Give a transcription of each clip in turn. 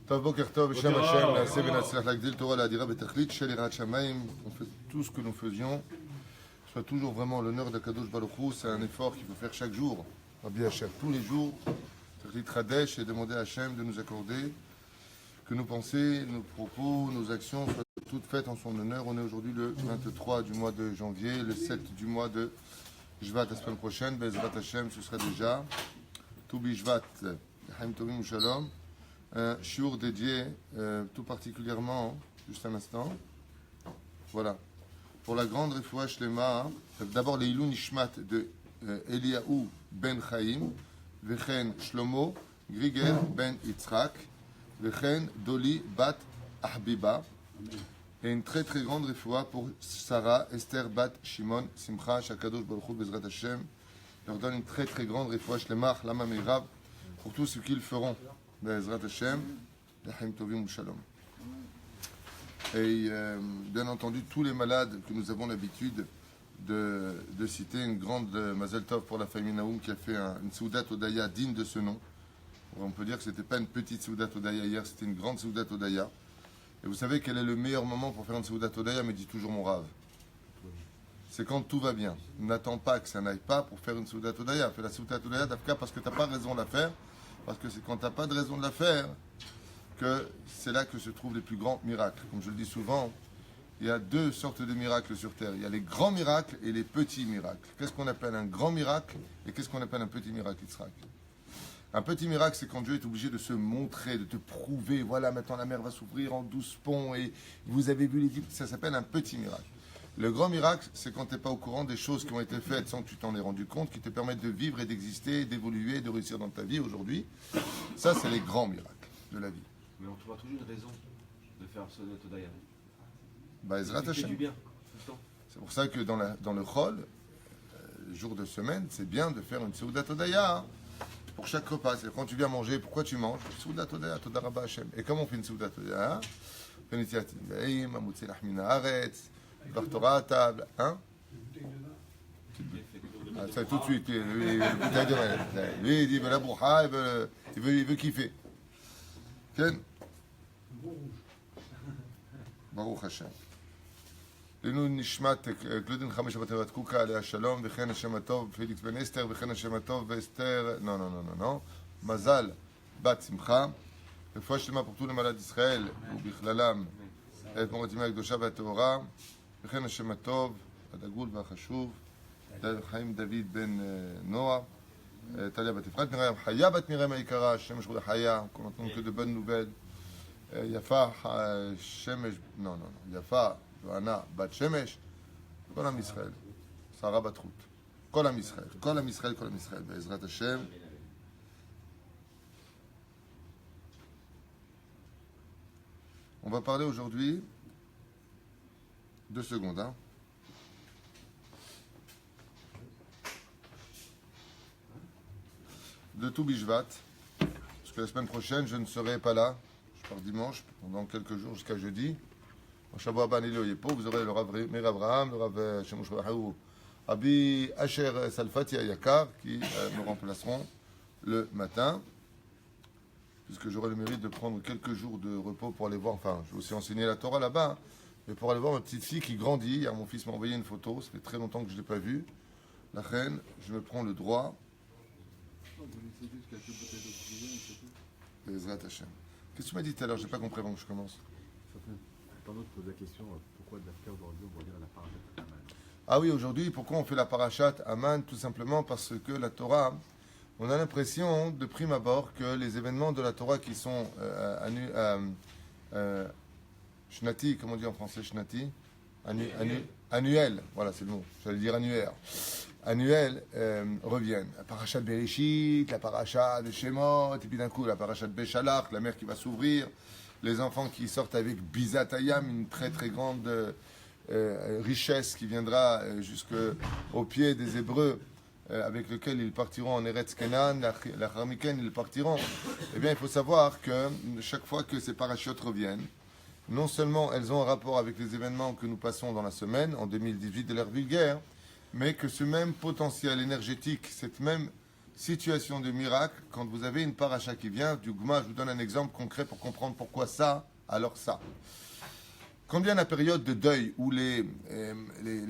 טוב, בוקר טוב, בשם השם, נעשה ונצליח להגדיל תורה להדירה בתכלית של יראת שמיים. On fait tout ce que nous faisions, soit toujours vraiment l'honneur d'Akadosh Baruch Hu. C'est un effort qu'il faut faire chaque jour. Rabbi Hachem, tous les jours, Tachlit Chadesh, et demander à Hachem de nous accorder que nos pensées, nos propos, nos actions soient toutes faites en son honneur. On est aujourd'hui le 23 du mois de janvier, le 7 du mois de Shvat la semaine prochaine. Bezrat Hachem, ce sera déjà Toubi Shvat, Chaim Tovim Shalom. Un shiur dédié tout particulièrement, juste un instant, voilà, pour la grande refoua shlema, d'abord les Ilou Nishmat de Eliaou ben Chaim, Vechen Shlomo, Griger ben Yitzhak, Vechen Doli bat Ahbiba, et une très très grande refoua pour Sarah, Esther bat Shimon, Simcha, Shakadosh Baruch Hu, Bezrat Hashem, leur donne une très très grande refoua shlema, Lama Meirav, pour tout ce qu'ils feront. Bezrat Hashem, Chaim Tovim ou Shalom. Et bien entendu, tous les malades que nous avons l'habitude de citer, une grande Mazel Tov pour la famille Naoum qui a fait une Soudat Odaya digne de ce nom. On peut dire que ce n'était pas une petite Soudat Odaya hier, c'était une grande Soudat Odaya. Et vous savez quel est le meilleur moment pour faire une Soudat Odaya, me dit toujours mon Rav. C'est quand tout va bien. N'attends pas que ça n'aille pas pour faire une Soudat Odaya. Fais la Soudat Odaya d'Afka parce que tu n'as pas raison de la faire. Parce que c'est quand tu n'as pas de raison de la faire que c'est là que se trouvent les plus grands miracles. Comme je le dis souvent, il y a deux sortes de miracles sur Terre. Il y a les grands miracles et les petits miracles. Qu'est-ce qu'on appelle un grand miracle et qu'est-ce qu'on appelle un petit miracle, Yitzhak? Un petit miracle, c'est quand Dieu est obligé de se montrer, de te prouver. Voilà, maintenant la mer va s'ouvrir en 12 ponts et vous avez vu l'Égypte. Ça s'appelle un petit miracle. Le grand miracle, c'est quand tu n'es pas au courant des choses qui ont été faites sans que tu t'en aies rendu compte, qui te permettent de vivre et d'exister, d'évoluer, de réussir dans ta vie aujourd'hui. Ça, c'est les grands miracles de la vie. Mais on trouvera toujours une raison de faire ce Todaya. Bah, Ezrat Hashem. Du bien, tout le temps. C'est pour ça que dans le Chol, jour de semaine, c'est bien de faire une Seudat Todaya pour chaque repas. C'est quand tu viens manger, pourquoi tu manges? Seudat Todaya, Toda Rabba Hashem. Et comment on fait une Seudat Todaya? On fait une Tiatim Baim, Amutzi Lahmina Haaretz, Dvar Torah à table, hein? Ah, ça tout de suite, lui, il dit, il veut la brouha, il veut kiffer. Ken? Baruch Hashem. Lenu nishmat Claudine Chamesh Batavat Kuka Alea Shalom, Vechen Hashem Atov, Félix Ben Esther, Vechen Hashem Atov, Esther, non. Mazal, Bat Simcha, רפואה שלמה pour tous les malades d'Israël, ובכללם את מורתימי הקדושה והטהורה, וכן השם הטוב, הדגול והחשוב, חיים דוד בן נוח, טליה בת אפרת מרים, חיה בת מרים היקרה, השם שכולה חיה, qu'on entend que de bonnes nouvelles, יפה שמש, יפה וענה בת שמש, כל עם ישראל, שרה בת רות, כל עם ישראל, בעזרת השם. On va parler aujourd'hui, 2 secondes, hein. De tout Bishvat, parce que la semaine prochaine, je ne serai pas là. Je pars dimanche, pendant quelques jours, jusqu'à jeudi. Au Shabbat Abba Nilo Yepo, vous aurez le Rav Meir Abraham, le Rav Shemush Rahou, Abi Asher Salfati Ayakar, qui me remplaceront le matin. Puisque j'aurai le mérite de prendre quelques jours de repos pour aller voir, enfin, je vais aussi enseigner la Torah là-bas, mais pour aller voir ma petite fille qui grandit. Hier, mon fils m'a envoyé une photo, ça fait très longtemps que je ne l'ai pas vue. La reine, je me prends le droit. Ezrat Hashem. Qu'est-ce que tu m'as dit tout à l'heure? Je n'ai pas compris avant que je commence. Pendant que tu poses la question, pourquoi Dafka aujourd'hui on va dire la parashat Aman? Ah oui, aujourd'hui, pourquoi on fait la parashat Aman? Tout simplement parce que la Torah, on a l'impression, de prime abord, que les événements de la Torah qui sont shnati, comment on dit en français shnati? Annuel, voilà c'est le mot, j'allais dire annuaire. Annuel reviennent. La parashat Bereshit, la parashat de Shemot, et puis d'un coup la parashat Beshalach, la mer qui va s'ouvrir, les enfants qui sortent avec Bizatayam, une très très grande richesse qui viendra jusqu'au pied des Hébreux, avec lequel ils partiront en Eretz Kenan, la Harmiken, ils partiront. Eh bien, il faut savoir que chaque fois que ces parachutes reviennent, non seulement elles ont un rapport avec les événements que nous passons dans la semaine, en 2018 de l'ère vulgaire, mais que ce même potentiel énergétique, cette même situation de miracle quand vous avez une paracha qui vient du Gma. Je vous donne un exemple concret pour comprendre pourquoi ça, alors ça. Quand vient la période de deuil où les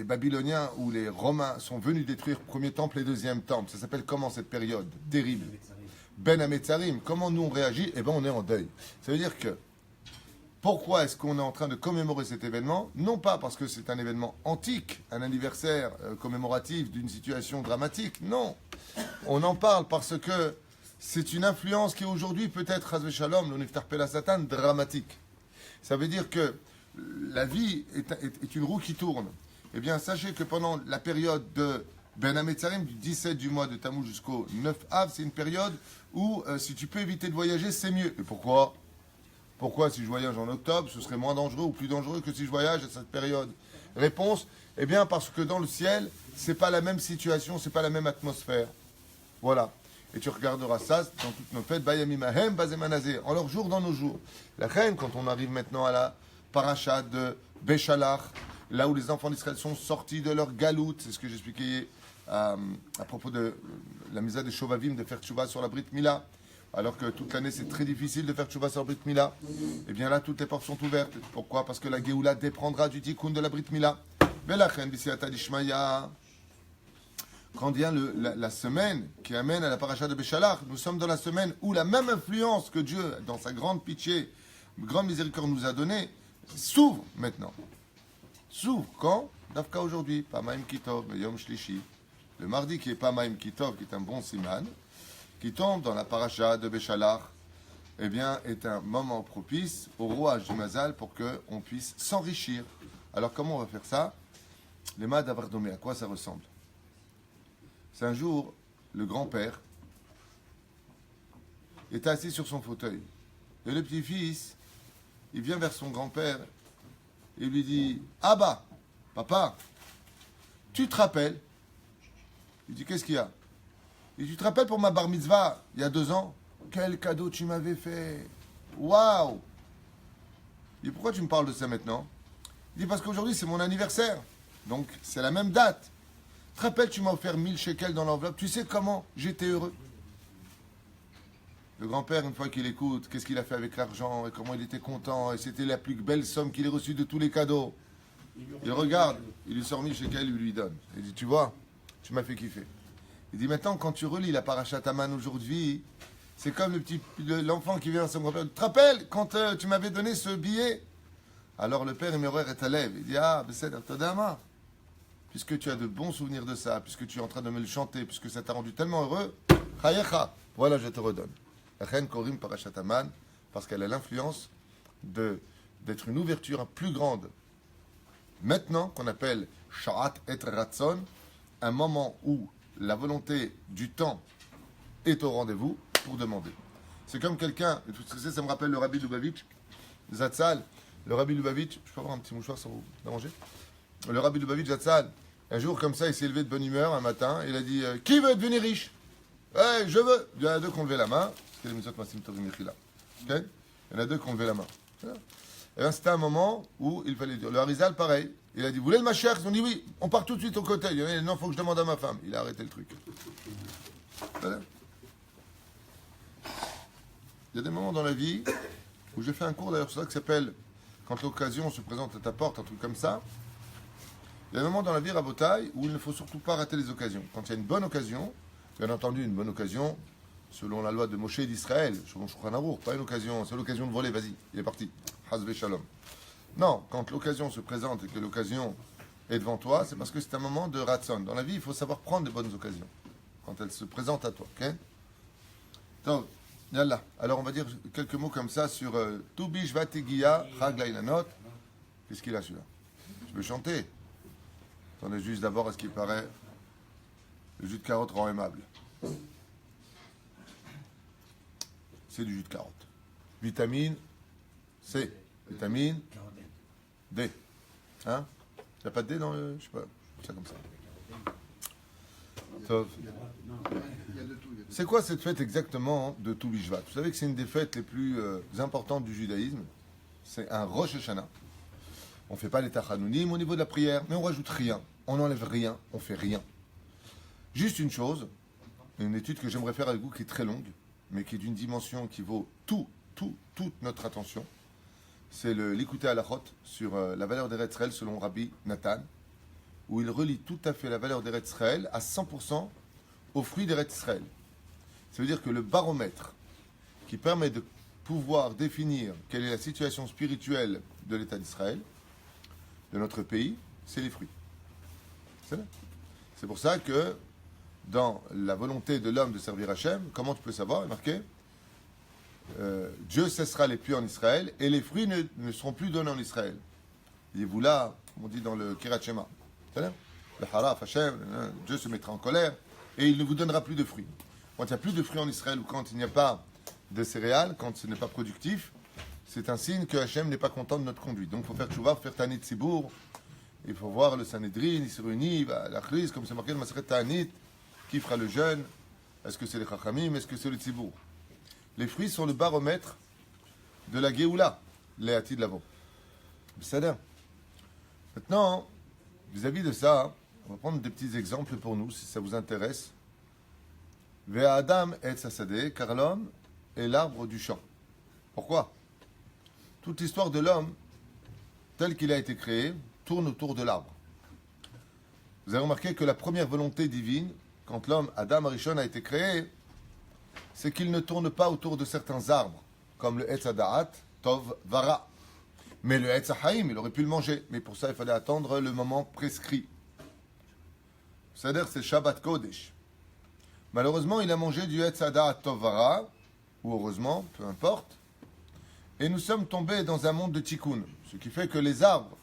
Babyloniens ou les Romains sont venus détruire le premier temple et le deuxième temple, ça s'appelle comment cette période terrible? Ben Hametzarim. Comment nous on réagit? Eh bien on est en deuil. Ça veut dire que pourquoi est-ce qu'on est en train de commémorer cet événement? Non pas parce que c'est un événement antique, un anniversaire commémoratif d'une situation dramatique, non. On en parle parce que c'est une influence qui aujourd'hui peut être, Chas v'Shalom, le Niftar Pela Satan, dramatique. Ça veut dire que la vie est une roue qui tourne. Eh bien, sachez que pendant la période de Ben Hametzarim, du 17 du mois de Tammuz jusqu'au 9 Av, c'est une période où, si tu peux éviter de voyager, c'est mieux. Et pourquoi? Pourquoi, si je voyage en octobre, ce serait moins dangereux ou plus dangereux que si je voyage à cette période? Réponse, eh bien, parce que dans le ciel, c'est pas la même situation, c'est pas la même atmosphère. Voilà. Et tu regarderas ça dans toutes nos fêtes, Bayamimahem, Bazemanazé, en leurs jours, dans nos jours. La reine, quand on arrive maintenant à la paracha de Béchalach, là où les enfants d'Israël sont sortis de leur galoute, c'est ce que j'expliquais à propos de la misa des Shovavim, de faire tchouva sur la Brit Mila, alors que toute l'année c'est très difficile de faire tchouva sur la Brit Mila. Et bien là, toutes les portes sont ouvertes. Pourquoi? Parce que la Géoula dépendra du tikkun de la Brit Mila. Belachem, Bisiata Dishmaya. Quand vient la semaine qui amène à la paracha de Béchalach, nous sommes dans la semaine où la même influence que Dieu, dans sa grande pitié, grande miséricorde, nous a donnée, s'ouvre maintenant. S'ouvre quand? Dafka aujourd'hui, Pamaim Kitov, Yom Shlishi. Le mardi qui est Pamaim Kitov, qui est un bon siman, qui tombe dans la paracha de Béchalach, eh bien, est un moment propice au rouage du Mazal pour qu'on puisse s'enrichir. Alors, comment on va faire ça? Les Mad Avardomé, à quoi ça ressemble? C'est un jour, le grand-père est assis sur son fauteuil. Et le petit-fils, il vient vers son grand-père et lui dit « Abba, papa, tu te rappelles ?» Il dit « Qu'est-ce qu'il y a ?» Il dit « Tu te rappelles pour ma bar mitzvah, il y a 2 ans? Quel cadeau tu m'avais fait! Waouh !» Il dit « Pourquoi tu me parles de ça maintenant ?» Il dit « Parce qu'aujourd'hui, c'est mon anniversaire. Donc, c'est la même date. Tu te rappelles, tu m'as offert 1000 shekels dans l'enveloppe. Tu sais comment j'étais heureux. » Le grand-père, une fois qu'il écoute, qu'est-ce qu'il a fait avec l'argent et comment il était content. Et c'était la plus belle somme qu'il ait reçue de tous les cadeaux. Il regarde, il lui sort 1000 shekels, il lui donne. Il dit, tu vois, tu m'as fait kiffer. Il dit, maintenant, quand tu relis la Parashat Haman aujourd'hui, c'est comme l'enfant qui vient à son grand-père. Tu te rappelles quand tu m'avais donné ce billet? Alors le père, il me est à lèvres. Il dit, ah, Besséder Todama. Puisque tu as de bons souvenirs de ça, puisque tu es en train de me le chanter, puisque ça t'a rendu tellement heureux, Chayecha, voilà, je te redonne. Reine Korim Parashat Haman, parce qu'elle a l'influence d'être une ouverture plus grande. Maintenant, qu'on appelle Sha'at et Ratzon, un moment où la volonté du temps est au rendez-vous pour demander. C'est comme quelqu'un, ça me rappelle le Rabbi Lubavitch, Zatzal, le Rabbi Lubavitch, je peux avoir un petit mouchoir sans vous déranger? Le Rabbi Lubavitch Zatzal, un jour comme ça, il s'est levé de bonne humeur un matin, il a dit qui veut devenir riche? Ouais, je veux. Il y en a 2 qui ont levé la main. Okay? Il y en a 2 qui ont levé la main. Et bien, c'était un moment où il fallait dire. Le Harizal, pareil. Il a dit, vous voulez le Mashiach? Ils ont dit oui. On part tout de suite au côté. Il a dit, non, il faut que je demande à ma femme. Il a arrêté le truc. Voilà. Il y a des moments dans la vie où j'ai fait un cours d'ailleurs sur ça qui s'appelle quand l'occasion se présente à ta porte, un truc comme ça. Il y a des moments dans la vie, Rabotaï, où il ne faut surtout pas rater les occasions. Quand il y a une bonne occasion, bien entendu, une bonne occasion, selon la loi de Moshe d'Israël, selon Shulchan Aruch, pas une occasion, c'est l'occasion de voler, vas-y, il est parti. Chas v'Shalom. Non, quand l'occasion se présente et que l'occasion est devant toi, c'est parce que c'est un moment de ratson. Dans la vie, il faut savoir prendre les bonnes occasions, quand elles se présentent à toi. Ok? Donc, yallah. Alors, on va dire quelques mots comme ça sur Tu Bishvat Tegiya, Chag Lailanot. Qu'est-ce qu'il a celui-là? Je peux chanter. Attendez juste d'abord à ce qui paraît. Le jus de carotte rend aimable. C'est du jus de carotte. Vitamine C. Vitamine D. Hein? Il n'y a pas de D dans le... Je sais pas. Ça comme ça. C'est quoi cette fête exactement de Tu Bishvat? Vous savez que c'est une des fêtes les plus importantes du judaïsme. C'est un Rosh Hashanah. On ne fait pas les tachanounim au niveau de la prière, mais on rajoute rien. On n'enlève rien, on fait rien. Juste une chose, une étude que j'aimerais faire avec vous qui est très longue, mais qui est d'une dimension qui vaut toute notre attention. C'est l'écouter à la Chot sur la valeur d'Eretz Israël selon Rabbi Nathan, où il relie tout à fait la valeur d'Eretz Israël à 100% aux fruits d'Eretz Israël. Ça veut dire que le baromètre qui permet de pouvoir définir quelle est la situation spirituelle de l'État d'Israël, de notre pays, c'est les fruits. C'est pour ça que dans la volonté de l'homme de servir Hachem, comment tu peux savoir? Il est marqué Dieu cessera les pluies en Israël et les fruits ne seront plus donnés en Israël. Et vous là, comme on dit dans le Kirat Shema, le Haraf, Hachem, Dieu se mettra en colère et il ne vous donnera plus de fruits. Quand il n'y a plus de fruits en Israël ou quand il n'y a pas de céréales, quand ce n'est pas productif, c'est un signe que Hachem n'est pas content de notre conduite. Donc il faut faire tchouva, faire Tanit Sibour, il faut voir le Sanhedrin, il se réunit, la crise, comme c'est marqué dans Maseret Tanit, qui fera le jeûne? Est-ce que c'est les Chachamim? Est-ce que c'est le Tzibour? Les fruits sont le baromètre de la Géoula, les Hatid Lavo. C'est ça. Maintenant, vis-à-vis de ça, on va prendre des petits exemples pour nous, si ça vous intéresse. Vea Adam et Sassadeh, car l'homme est l'arbre du champ. Pourquoi? Toute l'histoire de l'homme, tel qu'il a été créé, tourne autour de l'arbre. Vous avez remarqué que la première volonté divine, quand l'homme, Adam Arishon, a été créé, c'est qu'il ne tourne pas autour de certains arbres, comme le Etz Hadaat, Tov, Vara. Mais le Etz Haïm, il aurait pu le manger. Mais pour ça, il fallait attendre le moment prescrit. C'est-à-dire, c'est Shabbat Kodesh. Malheureusement, il a mangé du Etz Hadaat, Tov, Vara, ou heureusement, peu importe. Et nous sommes tombés dans un monde de tikkun, ce qui fait que les arbres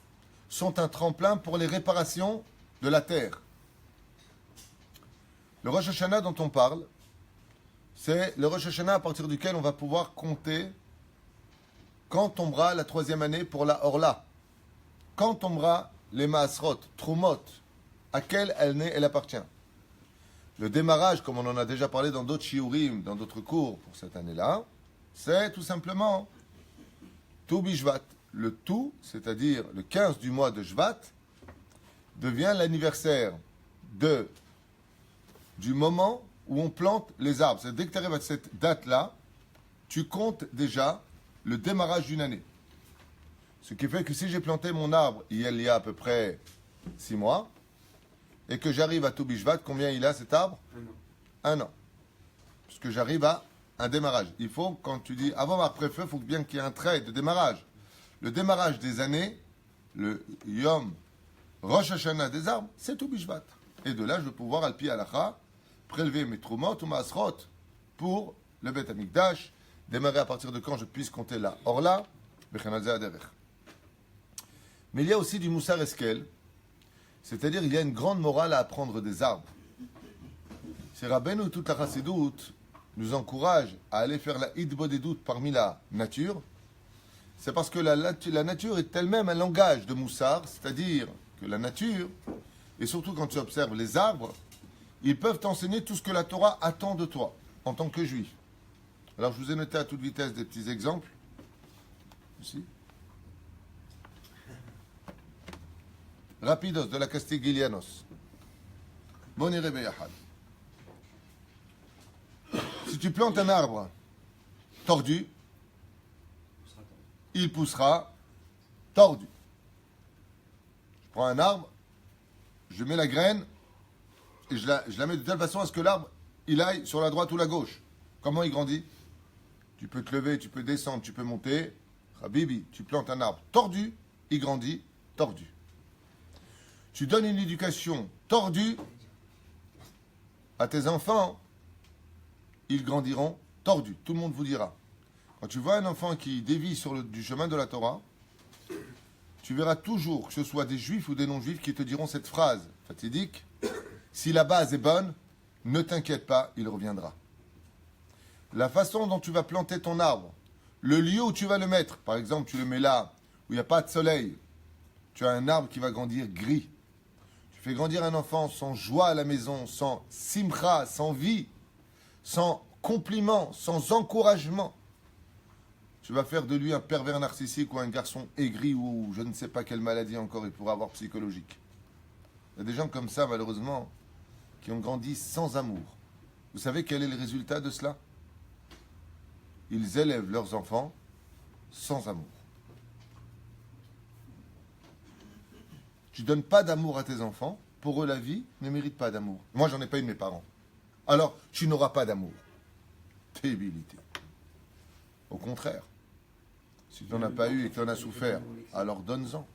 sont un tremplin pour les réparations de la terre. Le Rosh Hashanah dont on parle, c'est le Rosh Hashanah à partir duquel on va pouvoir compter quand tombera la 3e année pour la Orla, quand tombera les Maasrot, Trumot, à quelle année elle appartient. Le démarrage, comme on en a déjà parlé dans d'autres shiurim, dans d'autres cours pour cette année-là, c'est tout simplement Tu Bishvat. Le tout, c'est-à-dire le 15 du mois de Shvat, devient l'anniversaire du moment où on plante les arbres. C'est dès que tu arrives à cette date-là, tu comptes déjà le démarrage d'une année. Ce qui fait que si j'ai planté mon arbre il y a à peu près 6 mois, et que j'arrive à Tu Bishvat, combien il a cet arbre? 1 an. Parce que j'arrive à un démarrage. Il faut, quand tu dis avant après feu, il faut bien qu'il y ait un trait de démarrage. Le démarrage des années, le Yom Rosh Hashanah des arbres, c'est Tu Bishvat. Et de là, je vais pouvoir, al pi halacha, prélever mes trumot ou maasrot pour le Bet Amikdash, démarrer à partir de quand je puisse compter la Orla, Bechanazé Aderech. Mais il y a aussi du Moussar Eskel, c'est-à-dire il y a une grande morale à apprendre des arbres. C'est Rabbeinu, toute la Chassidoute nous encourage à aller faire la Hidbodedut parmi la nature. C'est parce que la nature est elle-même un langage de Moussar, c'est-à-dire que la nature, et surtout quand tu observes les arbres, ils peuvent t'enseigner tout ce que la Torah attend de toi, en tant que juif. Alors je vous ai noté à toute vitesse des petits exemples. Ici. Rapidos, de la Castiglianos. Bonire Beyahad. Si tu plantes un arbre tordu, il poussera tordu. Je prends un arbre, je mets la graine et je la mets de telle façon à ce que l'arbre il aille sur la droite ou la gauche. Comment il grandit? Tu peux te lever, tu peux descendre, tu peux monter. Habibi, tu plantes un arbre tordu, il grandit tordu. Tu donnes une éducation tordue à tes enfants, ils grandiront tordus. Tout le monde vous dira. Quand tu vois un enfant qui dévie du chemin de la Torah, tu verras toujours, que ce soit des juifs ou des non-juifs, qui te diront cette phrase fatidique: si la base est bonne, ne t'inquiète pas, il reviendra. La façon dont tu vas planter ton arbre, le lieu où tu vas le mettre, par exemple, tu le mets là, où il n'y a pas de soleil, tu as un arbre qui va grandir gris. Tu fais grandir un enfant sans joie à la maison, sans simcha, sans vie, sans compliment, sans encouragement. Tu vas faire de lui un pervers narcissique ou un garçon aigri ou je ne sais pas quelle maladie encore il pourra avoir psychologique. Il y a des gens comme ça, malheureusement, qui ont grandi sans amour. Vous savez quel est le résultat de cela? Ils élèvent leurs enfants sans amour. Tu donnes pas d'amour à tes enfants, pour eux la vie ne mérite pas d'amour. Moi j'en ai pas eu de mes parents. Alors tu n'auras pas d'amour. Débilité. Au contraire, si tu n'en as pas eu et que tu en as souffert, alors donne-en.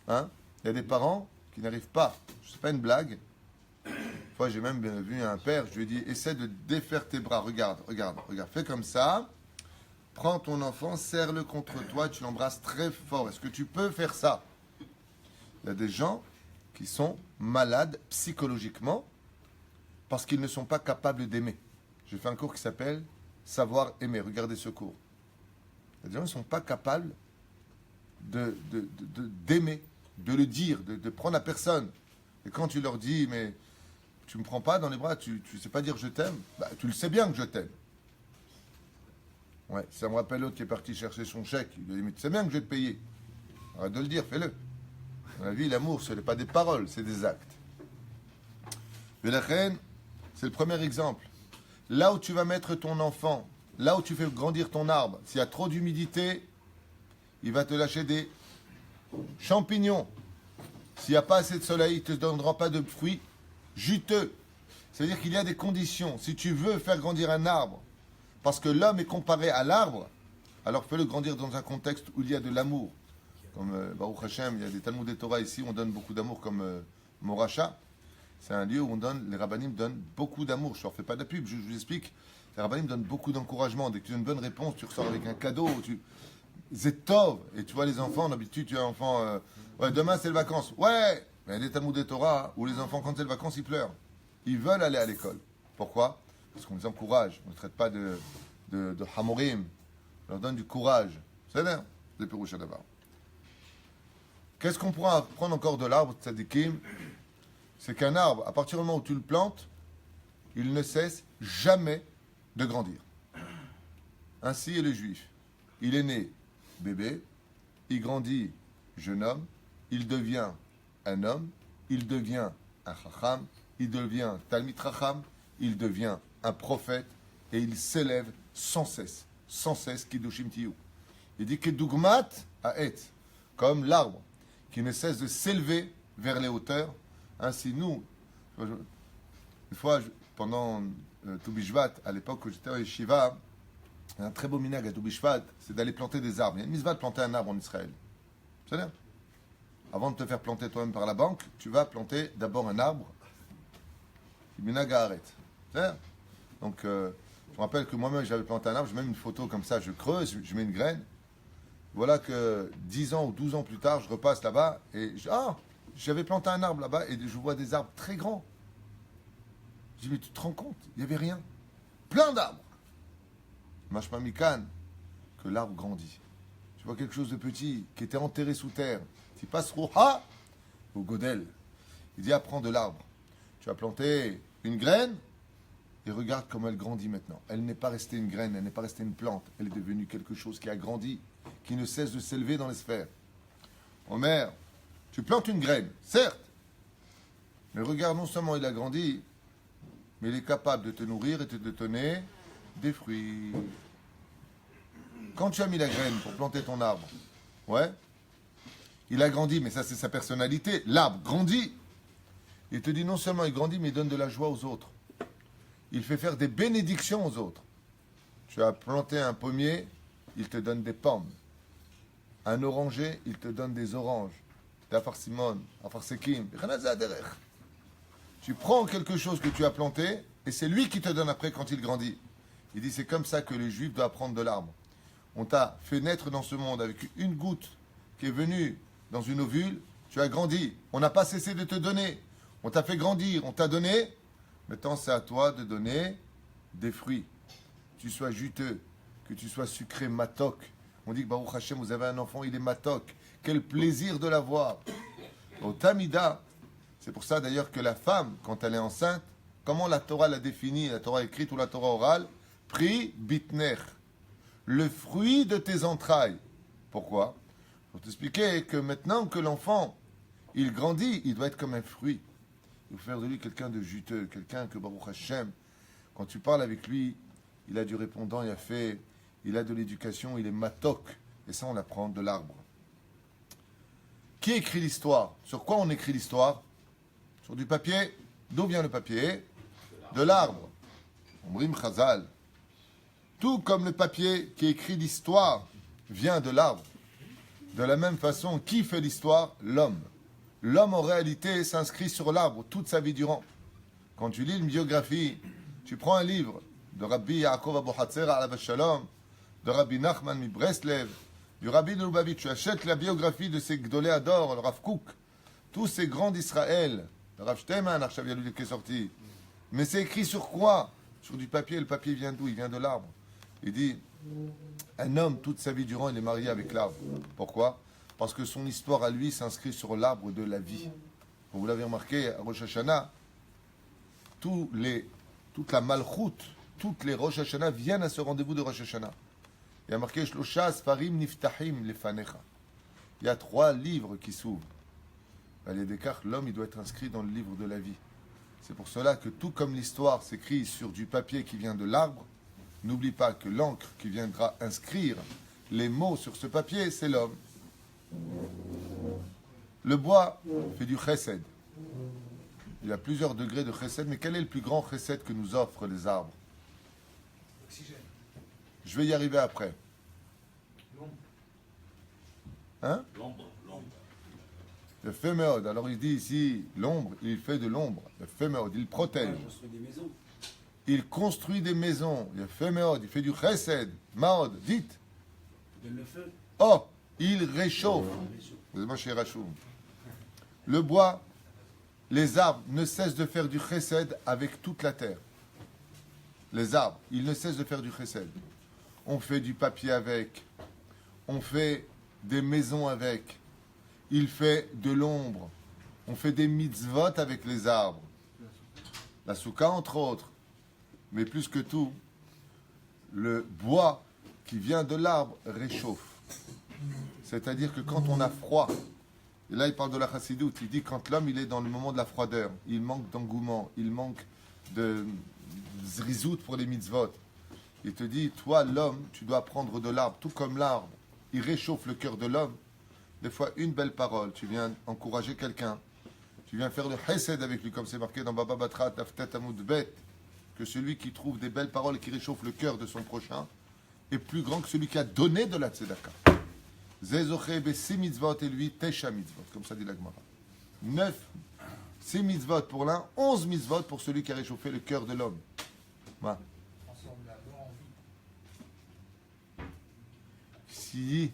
Hein? Il y a des parents qui n'arrivent pas. C'est pas une blague. Une fois j'ai même vu un père, je lui ai dit essaie de défaire tes bras, regarde, fais comme ça. Prends ton enfant, serre-le contre toi, tu l'embrasses très fort. Est-ce que tu peux faire ça? Il y a des gens qui sont malades psychologiquement parce qu'ils ne sont pas capables d'aimer. J'ai fait un cours qui s'appelle Savoir aimer. Regardez ce cours. Il y a des gens qui ne sont pas capables d'aimer, de le dire, de prendre la personne. Et quand tu leur dis, mais tu ne me prends pas dans les bras, tu ne sais pas dire je t'aime, bah, tu le sais bien que je t'aime. Ouais, ça me rappelle l'autre qui est parti chercher son chèque. Il lui a dit, mais tu sais bien que je vais te payer. Arrête de le dire, fais-le. Dans la vie, l'amour, ce n'est pas des paroles, c'est des actes. Mais la reine, c'est le premier exemple. Là où tu vas mettre ton enfant, là où tu fais grandir ton arbre, s'il y a trop d'humidité, il va te lâcher des champignons. S'il n'y a pas assez de soleil, il ne te donnera pas de fruits juteux. C'est-à-dire qu'il y a des conditions. Si tu veux faire grandir un arbre, parce que l'homme est comparé à l'arbre, alors fais-le grandir dans un contexte où il y a de l'amour. Comme Baruch Hashem, il y a des Talmud et Torah ici, on donne beaucoup d'amour comme Moracha. C'est un lieu où les rabbinim donnent beaucoup d'amour. Je ne leur fais pas de la pub, je vous explique. Les rabbinim donnent beaucoup d'encouragement. Dès que tu as une bonne réponse, tu ressors avec un cadeau. C'est tov. Et tu vois les enfants, d'habitude, tu as un enfant... ouais, demain c'est les vacances. Ouais. Mais il y a des Talmud et Torah où les enfants, quand c'est les vacances, ils pleurent. Ils veulent aller à l'école. Pourquoi? Parce qu'on les encourage. On ne traite pas de hamorim. On leur donne du courage. C'est là, des Péroucha d'abord. Qu'est-ce qu'on pourra apprendre encore de l'arbre, tzadikim? C'est qu'un arbre, à partir du moment où tu le plantes, il ne cesse jamais de grandir. Ainsi est le juif. Il est né bébé, il grandit jeune homme, il devient un homme, il devient un chacham, il devient talmid chacham, il devient un prophète et il s'élève sans cesse, kiddushim tiyu. Il dit que dugmat ha'et, comme l'arbre qui ne cesse de s'élever vers les hauteurs. Ainsi, nous, une fois, pendant Tu Bishvat, à l'époque où j'étais à Yeshiva, un très beau minag à Tu Bishvat, c'est d'aller planter des arbres. Il y a une mitzvah de planter un arbre en Israël. C'est bien. Avant de te faire planter toi-même par la banque, tu vas planter d'abord un arbre. Minag arrête. C'est bien. Donc, je me rappelle que moi-même, j'avais planté un arbre, j'ai même une photo comme ça, je creuse, je mets une graine. Voilà que 10 ans ou 12 ans plus tard, je repasse là-bas et j'avais planté un arbre là-bas et je vois des arbres très grands. Je dis, mais tu te rends compte, il n'y avait rien. Plein d'arbres. Mashma Mikan, que l'arbre grandit. Tu vois quelque chose de petit qui était enterré sous terre. Tu passes Roha au Godel. Il dit, apprends de l'arbre. Tu as planté une graine et regarde comment elle grandit maintenant. Elle n'est pas restée une graine, elle n'est pas restée une plante. Elle est devenue quelque chose qui a grandi, qui ne cesse de s'élever dans les sphères. Omer, tu plantes une graine, certes, mais regarde, non seulement il a grandi, mais il est capable de te nourrir et de te donner des fruits. Quand tu as mis la graine pour planter ton arbre, ouais, il a grandi, mais ça c'est sa personnalité. L'arbre grandit. Il te dit non seulement il grandit, mais il donne de la joie aux autres. Il fait faire des bénédictions aux autres. Tu as planté un pommier, il te donne des pommes. Un oranger, il te donne des oranges. Afar Simon, Afar Sekim. Tu prends quelque chose que tu as planté et c'est lui qui te donne après quand il grandit. Il dit c'est comme ça que le juif doit apprendre de l'arbre. On t'a fait naître dans ce monde avec une goutte qui est venue dans une ovule. Tu as grandi. On n'a pas cessé de te donner. On t'a fait grandir. On t'a donné. Maintenant c'est à toi de donner des fruits. Que tu sois juteux, que tu sois sucré, matok. On dit que Baruch Hashem, vous avez un enfant, il est matok. Quel plaisir de l'avoir. Au Tamida, c'est pour ça d'ailleurs que la femme, quand elle est enceinte, comment la Torah l'a définit, la Torah écrite ou la Torah orale, pri bitner, le fruit de tes entrailles. Pourquoi? Pour t'expliquer que maintenant que l'enfant, il grandit, il doit être comme un fruit. Il faut faire de lui quelqu'un de juteux, quelqu'un que Baruch Hashem, Quand tu parles avec lui, il a du répondant, il a fait, il a de l'éducation, il est matok. Et ça, on l'apprend de l'arbre. Qui écrit l'histoire? Sur quoi on écrit l'histoire? Sur du papier. D'où vient le papier? De l'arbre. Omrim Chazal. Tout comme le papier qui écrit l'histoire vient de l'arbre. De la même façon, qui fait l'histoire? L'homme. L'homme, en réalité, s'inscrit sur l'arbre toute sa vie durant. Quand tu lis une biographie, tu prends un livre de Rabbi Yaakov Abu Hatzer alav Shalom, de Rabbi Nachman mi Breslev, du Rabbi de Lubavitch, tu achètes la biographie de ces Gdolé Ador, le Rav Kook, tous ces grands d'Israël, le Rav Shteyman, Archav Yalud qui est sorti. Mais c'est écrit sur quoi? Sur du papier. Le papier vient d'où? Il vient de l'arbre. Il dit, un homme, toute sa vie durant, il est marié avec l'arbre. Pourquoi? Parce que son histoire à lui s'inscrit sur l'arbre de la vie. Vous l'avez remarqué, à Rosh Hashanah, toute la malchoute, toutes les Rosh Hashanah viennent à ce rendez-vous de Rosh Hashanah. Il y a marqué Shlosha Sfarim Niftahim Lefanecha. Il y a 3 livres qui s'ouvrent. À l'Édékar, l'homme, il doit être inscrit dans le livre de la vie. C'est pour cela que tout comme l'histoire s'écrit sur du papier qui vient de l'arbre, n'oublie pas que l'encre qui viendra inscrire les mots sur ce papier, c'est l'homme. Le bois fait du chesed. Il y a plusieurs degrés de chesed, mais quel est le plus grand chesed que nous offrent les arbres? Oxygène. Je vais y arriver après. L'ombre. Hein? L'ombre. Le féméode. Alors il dit ici, l'ombre, il fait de l'ombre. Le féméode, il protège. Il construit des maisons. Il construit des maisons. Le féméode, il fait du chesed. Maod, dites. Il donne le feu. Oh, il réchauffe. Moi, chez Rachoum. Le bois, les arbres ne cessent de faire du chesed avec toute la terre. Les arbres, ils ne cessent de faire du chesed. On fait du papier avec. On fait des maisons avec. Il fait de l'ombre. On fait des mitzvot avec les arbres. La souka, entre autres. Mais plus que tout, le bois qui vient de l'arbre réchauffe. C'est-à-dire que quand on a froid, et là il parle de la chassidoute, il dit quand l'homme il est dans le moment de la froideur, il manque d'engouement, il manque de zrizout pour les mitzvot. Il te dit, toi l'homme, tu dois prendre de l'arbre, tout comme l'arbre, il réchauffe le cœur de l'homme. Des fois, une belle parole, tu viens encourager quelqu'un, tu viens faire le chesed avec lui, comme c'est marqué dans Baba Batra, Taftet Amud Bet, que celui qui trouve des belles paroles et qui réchauffe le cœur de son prochain est plus grand que celui qui a donné de la tzedaka. Zezoche be 6 mitzvot et lui, Tesha mitzvot, comme ça dit la Gemara. 9, 6 mitzvot pour l'un, 11 mitzvot pour celui qui a réchauffé le cœur de l'homme. Voilà. Transforme la mort en vie. Si.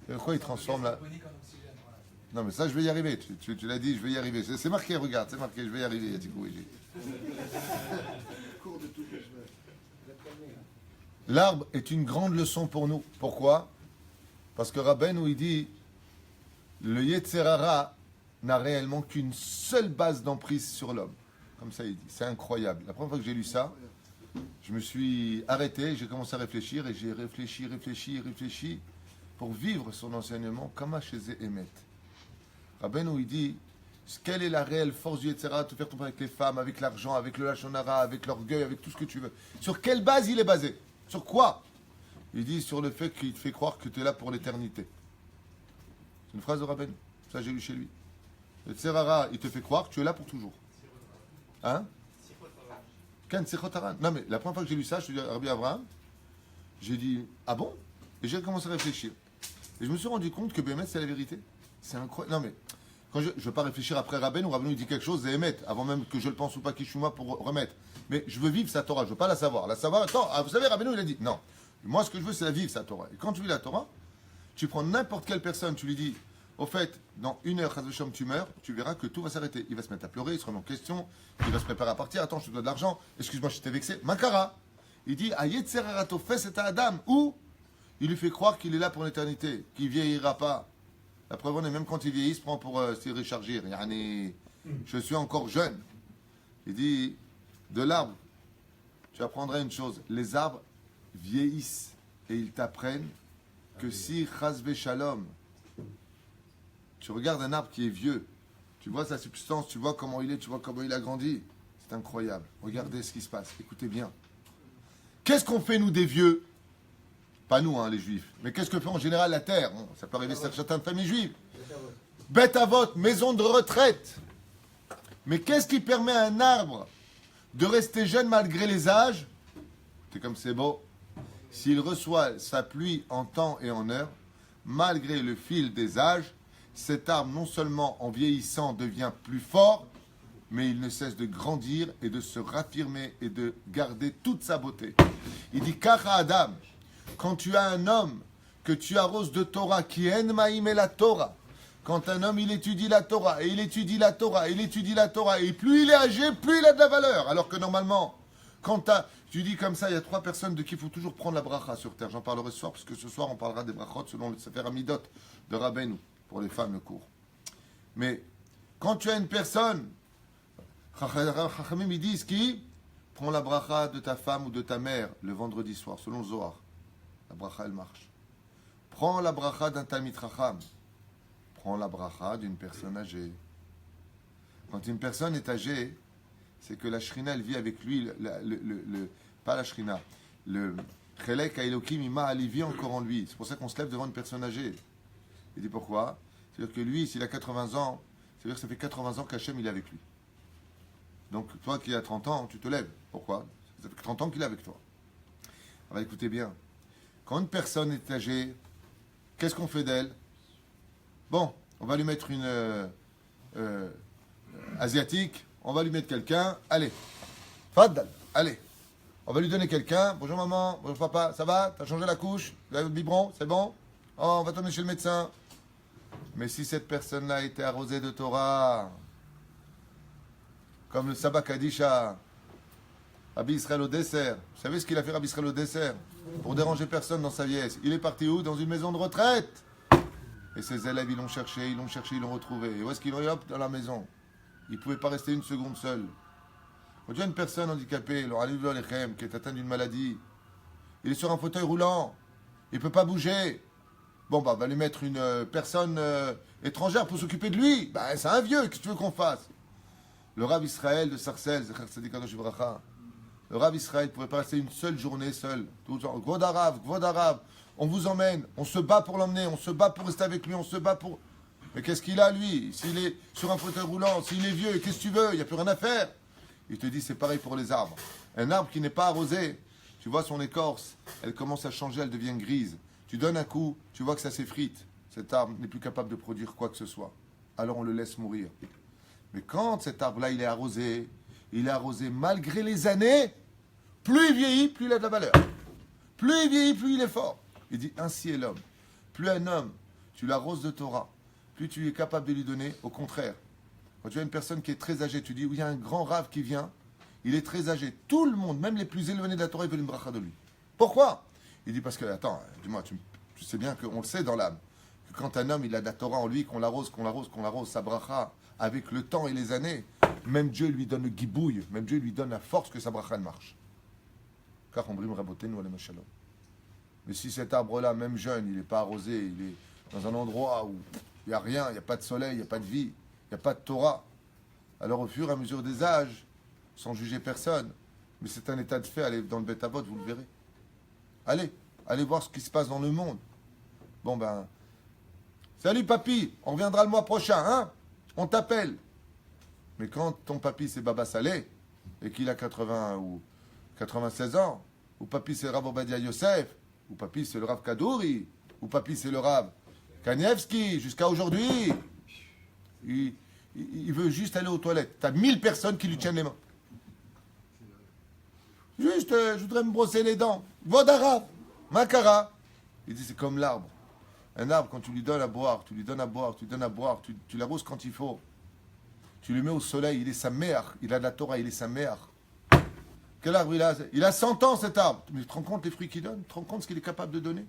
Pourquoi il transforme la. Carbonique en oxygène, voilà. Non, mais ça, je vais y arriver. Tu l'as dit, je vais y arriver. C'est marqué, regarde, c'est marqué, je vais y arriver, Yatikou. L'arbre est une grande leçon pour nous. Pourquoi? Parce que Rabbeinu, il dit, le Yetzerara n'a réellement qu'une seule base d'emprise sur l'homme. Comme ça, il dit. C'est incroyable. La première fois que j'ai lu ça, je me suis arrêté, j'ai commencé à réfléchir, et j'ai réfléchi, pour vivre son enseignement comme chez Emet. Rabbeinu, il dit, quelle est la réelle force du Yetzerara de te faire tomber avec les femmes, avec l'argent, avec le lachonara, avec l'orgueil, avec tout ce que tu veux? Sur quelle base il est basé? Sur quoi? Il dit sur le fait qu'il te fait croire que tu es là pour l'éternité. C'est une phrase de Rabbeinu. Ça, j'ai lu chez lui. Le Yetzerara, il te fait croire que tu es là pour toujours. Hein? Non, mais la première fois que j'ai lu ça, je suis à Rabbi Abraham, j'ai dit, ah bon? Et j'ai commencé à réfléchir. Et je me suis rendu compte que Bémet, c'est la vérité. C'est incroyable. Non, mais quand je ne veux pas réfléchir après Rabbeinu, Rabbeinu dit quelque chose, c'est Emet, avant même que je le pense ou pas, Kishuma pour remettre. Mais je veux vivre sa Torah, je ne veux pas la savoir. La savoir, attends, vous savez, Rabbeinu, il a dit, non. Moi, ce que je veux, c'est la vivre, sa Torah. Et quand tu vis la Torah, tu prends n'importe quelle personne, tu lui dis, au fait, dans 1 heure, Chazvesham, tu meurs, tu verras que tout va s'arrêter. Il va se mettre à pleurer, il se remet en question, il va se préparer à partir. Attends, je te dois de l'argent. Excuse-moi, je t'ai vexé. Makara. Il dit, Ayetzerarato fait c'est à Adam. Où il lui fait croire qu'il est là pour l'éternité, qu'il vieillira pas. La preuve en est, même quand il vieillit, il se prend pour se recharger. Je suis encore jeune. Il dit, de l'arbre, tu apprendras une chose. Les arbres vieillissent et ils t'apprennent que si Chazve Shalom, tu regardes un arbre qui est vieux, tu vois sa substance, tu vois comment il est, tu vois comment il a grandi. C'est incroyable. Regardez ce qui se passe. Écoutez bien. Qu'est-ce qu'on fait, nous, des vieux? Pas nous, hein, les juifs. Mais qu'est-ce que fait en général la terre? Bon, ça peut arriver sur certaines familles juives. Bête à vote, maison de retraite. Mais qu'est-ce qui permet à un arbre de rester jeune malgré les âges? C'est comme c'est beau. S'il reçoit sa pluie en temps et en heure, malgré le fil des âges, cet arbre, non seulement en vieillissant, devient plus fort, mais il ne cesse de grandir et de se raffirmer et de garder toute sa beauté. Il dit, Kacha Adam, quand tu as un homme que tu arroses de Torah, qui en maïm et la Torah, quand un homme il étudie la Torah, et il étudie la Torah, et il étudie la Torah, et plus il est âgé, plus il a de la valeur. Alors que normalement, quand tu dis comme ça, il y a 3 personnes de qui il faut toujours prendre la bracha sur terre. J'en parlerai ce soir, parce que ce soir on parlera des brachot selon le Sefer Amidot de Rabbeinu, pour les femmes le cours. Mais quand tu as une personne, Chachamim ils disent qui prend la bracha de ta femme ou de ta mère le vendredi soir, selon le Zohar. La bracha elle marche. Prends la bracha d'un Talmid Chacham. Prends la bracha d'une personne âgée. Quand une personne est âgée, c'est que la Shrina, elle vit avec lui, pas la Shrina, le Chelek Haelokim Ima, elle vit encore en lui. C'est pour ça qu'on se lève devant une personne âgée. Il dit pourquoi? C'est-à-dire que lui, s'il a 80 ans, c'est-à-dire que ça fait 80 ans qu'Hachem il est avec lui. Donc toi qui as 30 ans, tu te lèves. Pourquoi? Ça fait 30 ans qu'il est avec toi. Alors écoutez bien. Quand une personne est âgée, qu'est-ce qu'on fait d'elle? Bon, on va lui mettre une asiatique, on va lui mettre quelqu'un, allez, Faddal, allez. On va lui donner quelqu'un, bonjour maman, bonjour papa, ça va? T'as changé la couche? Le biberon, c'est bon? Oh, on va t'emmener chez le médecin. Mais si cette personne-là était arrosée de Torah, comme le Sabbat Kadisha, Rabbi Israël au dessert, vous savez ce qu'il a fait Rabbi Israël au dessert? Pour déranger personne dans sa vieillesse. Il est parti où? Dans une maison de retraite. Et ses élèves, ils l'ont cherché, ils l'ont retrouvé. Et où est-ce qu'il est? Hop, dans la maison. Il ne pouvait pas rester une seconde seul. Quand tu as une personne handicapée, qui est atteinte d'une maladie, il est sur un fauteuil roulant, il ne peut pas bouger. Bon, bah, on va lui mettre une personne étrangère pour s'occuper de lui. Bah, c'est un vieux, qu'est-ce que tu veux qu'on fasse? Le Rav Israël de Sarcelles, le Rav Israël ne pouvait pas rester une seule journée seul. Tout le temps, Gvod Arav, on vous emmène, on se bat pour l'emmener, on se bat pour rester avec lui, on se bat pour... Mais qu'est-ce qu'il a, lui? S'il est sur un fauteuil roulant, s'il est vieux, qu'est-ce que tu veux? Il n'y a plus rien à faire. Il te dit, c'est pareil pour les arbres. Un arbre qui n'est pas arrosé, tu vois son écorce, elle commence à changer, elle devient grise. Tu donnes un coup, tu vois que ça s'effrite. Cet arbre n'est plus capable de produire quoi que ce soit. Alors on le laisse mourir. Mais quand cet arbre-là, il est arrosé malgré les années, plus il vieillit, plus il a de la valeur. Plus il vieillit, plus il est fort. Il dit, ainsi est l'homme. Plus un homme, tu l'arroses de Torah, plus tu es capable de lui donner, au contraire. Quand tu as une personne qui est très âgée, tu dis, oui, il y a un grand rave qui vient, il est très âgé. Tout le monde, même les plus éloignés de la Torah, ils veulent une bracha de lui. Pourquoi? Il dit, parce que, attends, dis-moi, tu sais bien qu'on le sait dans l'âme, que quand un homme, il a de la Torah en lui, qu'on l'arrose, sa bracha, avec le temps et les années, même Dieu lui donne le gibouille, même Dieu lui donne la force que sa bracha elle marche. Car on brime raboté nous shalom. Mais si cet arbre-là, même jeune, il n'est pas arrosé, il est dans un endroit où il n'y a rien, il n'y a pas de soleil, il n'y a pas de vie, il n'y a pas de Torah, alors au fur et à mesure des âges, sans juger personne, mais c'est un état de fait, allez dans le Beth Avot, vous le verrez. Allez voir ce qui se passe dans le monde. Bon ben, salut papy, on reviendra le mois prochain, hein? On t'appelle. Mais quand ton papy c'est Baba Saleh, et qu'il a 80 ou 96 ans, ou papy c'est le Rav Obadia Yosef, ou papy c'est le Rav Kadouri, ou papy c'est le Rav Kanievski, jusqu'à aujourd'hui, il veut juste aller aux toilettes. T'as 1000 personnes qui lui tiennent les mains. Juste, je voudrais me brosser les dents. Vodarav, Makara. Il dit, c'est comme l'arbre. Un arbre, quand tu lui donnes à boire, tu l'arroses quand il faut. Tu le mets au soleil, il est sa mère. Il a de la Torah, il est sa mère. Quel arbre il a? Il a 100 ans, cet arbre. Mais tu te rends compte les fruits qu'il donne? Tu te rends compte ce qu'il est capable de donner?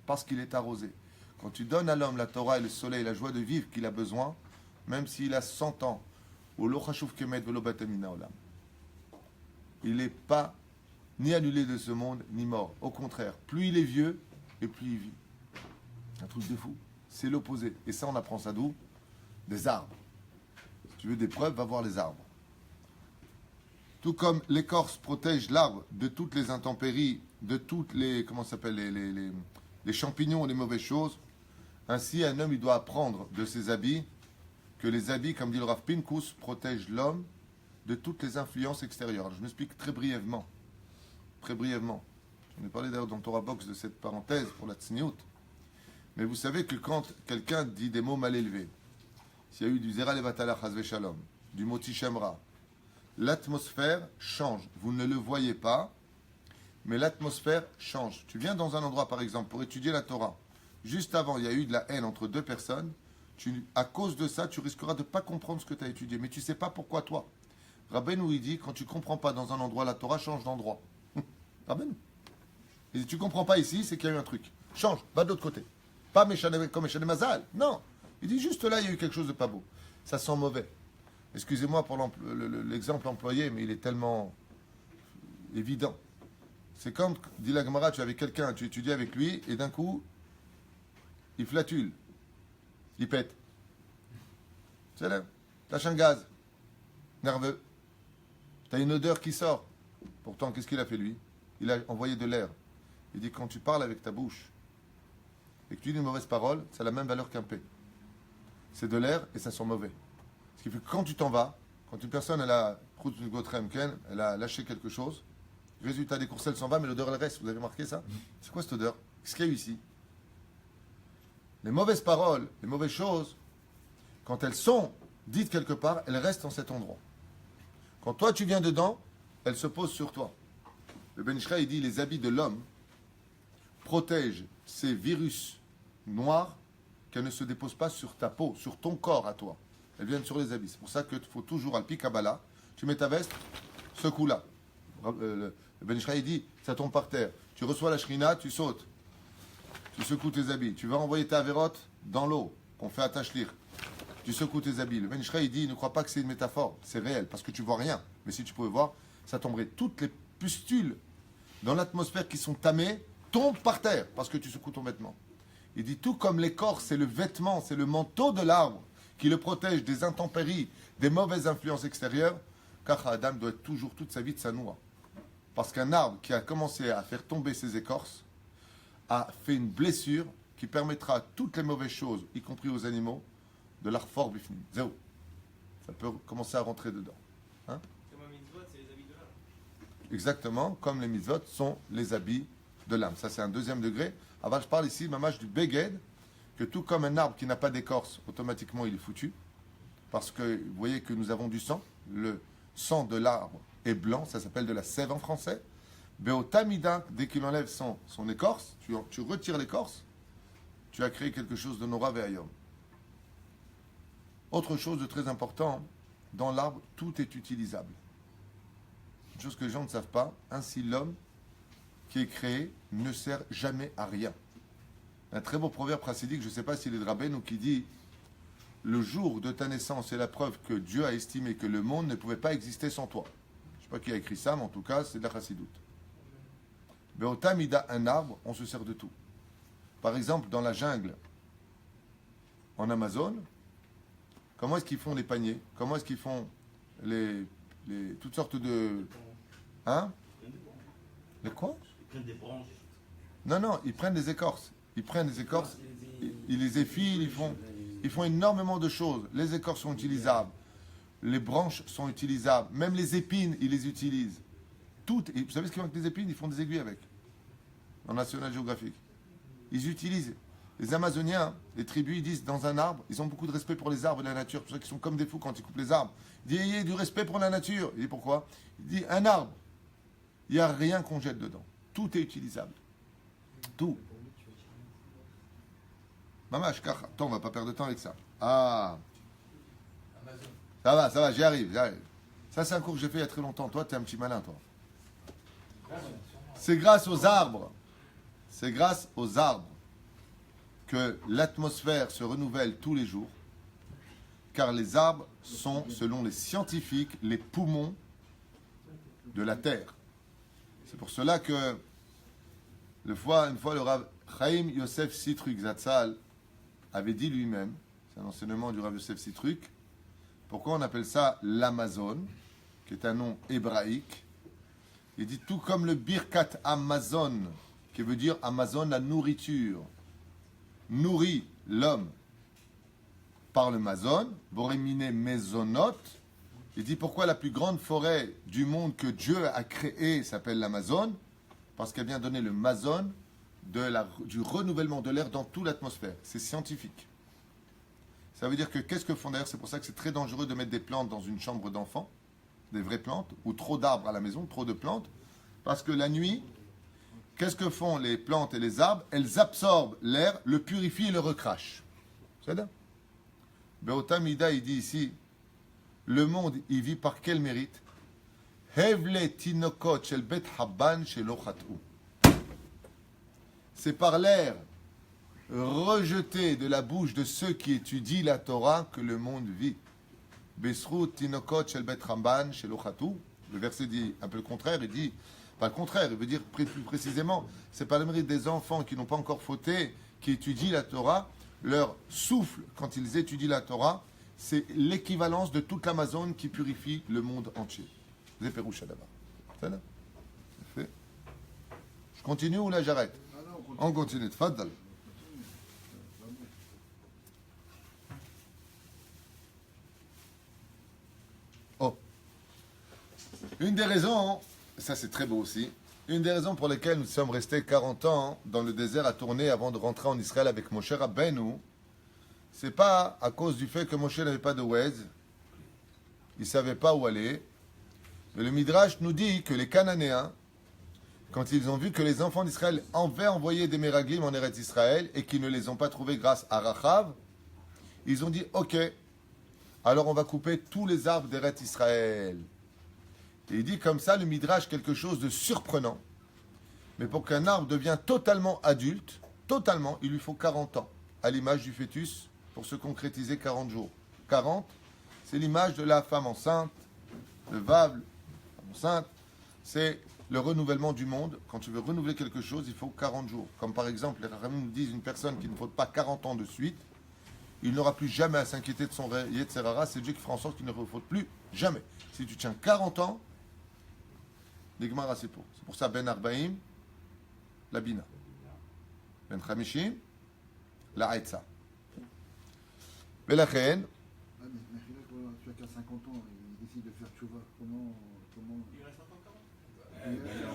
Parce qu'il est arrosé. Quand tu donnes à l'homme la Torah et le soleil, la joie de vivre qu'il a besoin, même s'il a 100 ans, il n'est pas ni annulé de ce monde, ni mort. Au contraire, plus il est vieux, et plus il vit. Un truc de fou. C'est l'opposé. Et ça, on apprend ça d'où? Des arbres. Si tu veux des preuves, va voir les arbres. Tout comme l'écorce protège l'arbre de toutes les intempéries, de toutes les, comment ça s'appelle, les champignons et les mauvaises choses, ainsi un homme il doit apprendre de ses habits que les habits, comme dit le Rav Pinkus, protègent l'homme de toutes les influences extérieures. Alors, je m'explique très brièvement. Très brièvement. J'en ai parlé d'ailleurs dans Torah Box de cette parenthèse pour la Tzniout. Mais vous savez que quand quelqu'un dit des mots mal élevés, s'il y a eu du Zera Levatala Chazve Shalom, du Moti Shemra, l'atmosphère change. Vous ne le voyez pas, mais l'atmosphère change. Tu viens dans un endroit, par exemple, pour étudier la Torah. Juste avant, il y a eu de la haine entre deux personnes. À cause de ça, tu risqueras de ne pas comprendre ce que tu as étudié. Mais tu ne sais pas pourquoi toi. Rabbeinu, il dit, quand tu ne comprends pas dans un endroit, la Torah change d'endroit. Rabbeinu. Et si tu ne comprends pas ici, c'est qu'il y a eu un truc. Change, va de l'autre côté. Pas comme Méchané Mazal. Non. Il dit juste là, il y a eu quelque chose de pas beau. Ça sent mauvais. Excusez-moi pour l'exemple employé, mais il est tellement évident. C'est comme, dit la Gemara, tu es avec quelqu'un, tu étudies avec lui, et d'un coup, il flatule. Il pète. C'est là. Lâche un gaz. Nerveux. Tu as une odeur qui sort. Pourtant, qu'est-ce qu'il a fait lui? Il a envoyé de l'air. Il dit, quand tu parles avec ta bouche et que tu dis une mauvaise parole, ça a la même valeur qu'un P. C'est de l'air et ça sent mauvais. Ce qui fait que quand tu t'en vas, quand une personne elle a lâché quelque chose, résultat des courses, elle s'en va, mais l'odeur elle reste. Vous avez remarqué ça? C'est quoi cette odeur? Qu'est-ce qu'il y a eu ici? Les mauvaises paroles, les mauvaises choses, quand elles sont dites quelque part, elles restent dans cet endroit. Quand toi tu viens dedans, elles se posent sur toi. Le Ben Ishra, il dit, les habits de l'homme protègent ces virus noirs qu'elles ne se déposent pas sur ta peau, sur ton corps à toi. Elles viennent sur les habits. C'est pour ça qu'il faut toujours, Alpi Kabbalah, tu mets ta veste, ce coup-là. Le Ben Ishra, il dit, ça tombe par terre. Tu reçois la shrina, tu sautes. Tu secoues tes habits. Tu vas envoyer ta avérote dans l'eau, qu'on fait à Tachlir. Tu secoues tes habits. Le Ben Ishra, il dit, il ne croit pas que c'est une métaphore. C'est réel, parce que tu vois rien. Mais si tu pouvais voir, ça tomberait. Toutes les pustules dans l'atmosphère qui sont tamées tombent par terre, parce que tu secoues ton vêtement. Il dit, tout comme l'écorce, c'est le vêtement, c'est le manteau de l'arbre qui le protège des intempéries, des mauvaises influences extérieures, car Adam doit être toujours toute sa vie de sa noix. Parce qu'un arbre qui a commencé à faire tomber ses écorces a fait une blessure qui permettra à toutes les mauvaises choses, y compris aux animaux, de la refor bifnim. Zéro. Ça peut commencer à rentrer dedans. Hein? Comme un mitzvot, c'est les habits de l'âme. Exactement, comme les mitzvot sont les habits de l'âme. Ça, c'est un deuxième degré. Avant, je parle ici, mamage, du beged, que tout comme un arbre qui n'a pas d'écorce, automatiquement, il est foutu. Parce que vous voyez que nous avons du sang. Le sang de l'arbre est blanc, ça s'appelle de la sève en français. Beotamida, dès qu'il enlève son écorce, tu retires l'écorce, tu as créé quelque chose de Nora Ve'ayom. Autre chose de très important, dans l'arbre, tout est utilisable. Une chose que les gens ne savent pas, ainsi l'homme qui est créé ne sert jamais à rien. Un très beau proverbe chassidique, je ne sais pas s'il est de Rabbeinu, qui dit « Le jour de ta naissance est la preuve que Dieu a estimé que le monde ne pouvait pas exister sans toi. » Je ne sais pas qui a écrit ça, mais en tout cas, c'est de la chassidoute. Beotamida, un arbre, on se sert de tout. Par exemple, dans la jungle, en Amazone, comment est-ce qu'ils font les paniers? Comment est-ce qu'ils font toutes sortes de... Hein? Les quoi? Ils prennent des branches. Non, ils prennent des écorces. Ils prennent des écorces, ils les effilent, ils font énormément de choses. Les écorces sont utilisables. Les branches sont utilisables. Même les épines, ils les utilisent. Toutes. Et vous savez ce qu'ils font avec les épines? Ils font des aiguilles avec. En National Geographic. Ils utilisent. Les Amazoniens, les tribus, ils disent dans un arbre, ils ont beaucoup de respect pour les arbres et la nature. C'est pour ça qu'ils sont comme des fous quand ils coupent les arbres. Ils disent, il y a du respect pour la nature. Il dit pourquoi? Il dit, un arbre, il n'y a rien qu'on jette dedans. Tout est utilisable. Tout. Mamash, car, attends, on va pas perdre de temps avec ça. Ah. Ça va, j'y arrive. Ça, c'est un cours que j'ai fait il y a très longtemps. Toi, tu es un petit malin, toi. C'est grâce aux arbres. C'est grâce aux arbres que l'atmosphère se renouvelle tous les jours. Car les arbres sont, selon les scientifiques, les poumons de la Terre. C'est pour cela que, une fois, le Rav Chaim Yosef Sitruk Zatzal avait dit lui-même, c'est un enseignement du Rav Yosef Sitruk, pourquoi on appelle ça l'Amazone? qui est un nom hébraïque. Il dit tout comme le Birkat Amazon, qui veut dire Amazon, la nourriture, nourrit l'homme par le Mazon, Boréminé Mezonot. Il dit pourquoi la plus grande forêt du monde que Dieu a créée s'appelle l'Amazon, parce qu'elle vient donner le Mazon du renouvellement de l'air dans toute l'atmosphère. C'est scientifique. Ça veut dire que qu'est-ce que font d'ailleurs, c'est pour ça que c'est très dangereux de mettre des plantes dans une chambre d'enfant, des vraies plantes, ou trop d'arbres à la maison, trop de plantes, parce que la nuit, qu'est-ce que font les plantes et les arbres? Elles absorbent l'air, le purifient et le recrachent. C'est ça. Beotamida, il dit ici, le monde, il vit par quel mérite? Hevle tinokot shel bet haban shelo chat'u. C'est par l'air rejeté de la bouche de ceux qui étudient la Torah que le monde vit. Besrut tinokot shel bet haban shelo chat'u. Le verset dit un peu le contraire, il dit, pas le contraire, il veut dire plus précisément, c'est par le mérite des enfants qui n'ont pas encore fauté, qui étudient la Torah, leur souffle, quand ils étudient la Torah, c'est l'équivalence de toute l'Amazon qui purifie le monde entier. C'est Péroucha d'abord. C'est là. Fait. Je continue ou là j'arrête? On continue. Tfaddal. Oh. Une des raisons, ça c'est très beau aussi, une des raisons pour lesquelles nous sommes restés 40 ans dans le désert à tourner avant de rentrer en Israël avec Moshe Rabbeinu, c'est pas à cause du fait que Moshe n'avait pas de Wez, il ne savait pas où aller. Mais le Midrash nous dit que les Cananéens, quand ils ont vu que les enfants d'Israël avaient envoyé des Meraglim en Eretz Israël et qu'ils ne les ont pas trouvés grâce à Rachav, ils ont dit ok, alors on va couper tous les arbres d'Eretz Israël. Et il dit comme ça, le Midrash, quelque chose de surprenant. Mais pour qu'un arbre devienne totalement adulte, totalement, il lui faut 40 ans, à l'image du fœtus, pour se concrétiser 40 jours. 40, c'est l'image de la femme enceinte, le Vav, femme enceinte, c'est le renouvellement du monde. Quand tu veux renouveler quelque chose, il faut 40 jours. Comme par exemple, les Rachamim nous disent une personne qui ne faut pas 40 ans de suite, il n'aura plus jamais à s'inquiéter de son Yetzer Hara, c'est Dieu qui fera en sorte qu'il ne refaute plus jamais. Si tu tiens 40 ans, l'Igmara c'est pour. C'est pour ça, Ben Arbaim, la Bina. Ben Chamishim, la Haïtza. Belachen, Ah, mais tu as qu'à 50 ans, il décide de faire tchouva. Comment... Il reste encore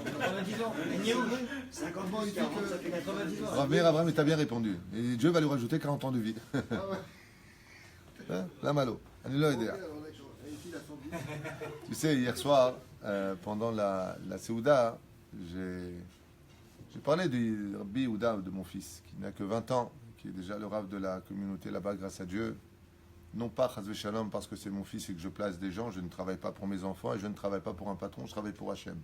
40 90 ans. Il est où 50 ans, 40, ça fait 90 ans. Rav Abraham, il t'a bien répondu. Et Dieu va lui rajouter 40 ans de vie. Ah ouais. Hein? La malo. Anilo Edea. Ici, la 110. Tu sais, hier soir, pendant la Seouda, j'ai parlé du Rabbi Ouda, de mon fils, qui n'a que 20 ans, qui est déjà le Rav de la communauté là-bas, grâce à Dieu. Non pas, Chazve Shalom, parce que c'est mon fils et que je place des gens, je ne travaille pas pour mes enfants et je ne travaille pas pour un patron, je travaille pour Hachem.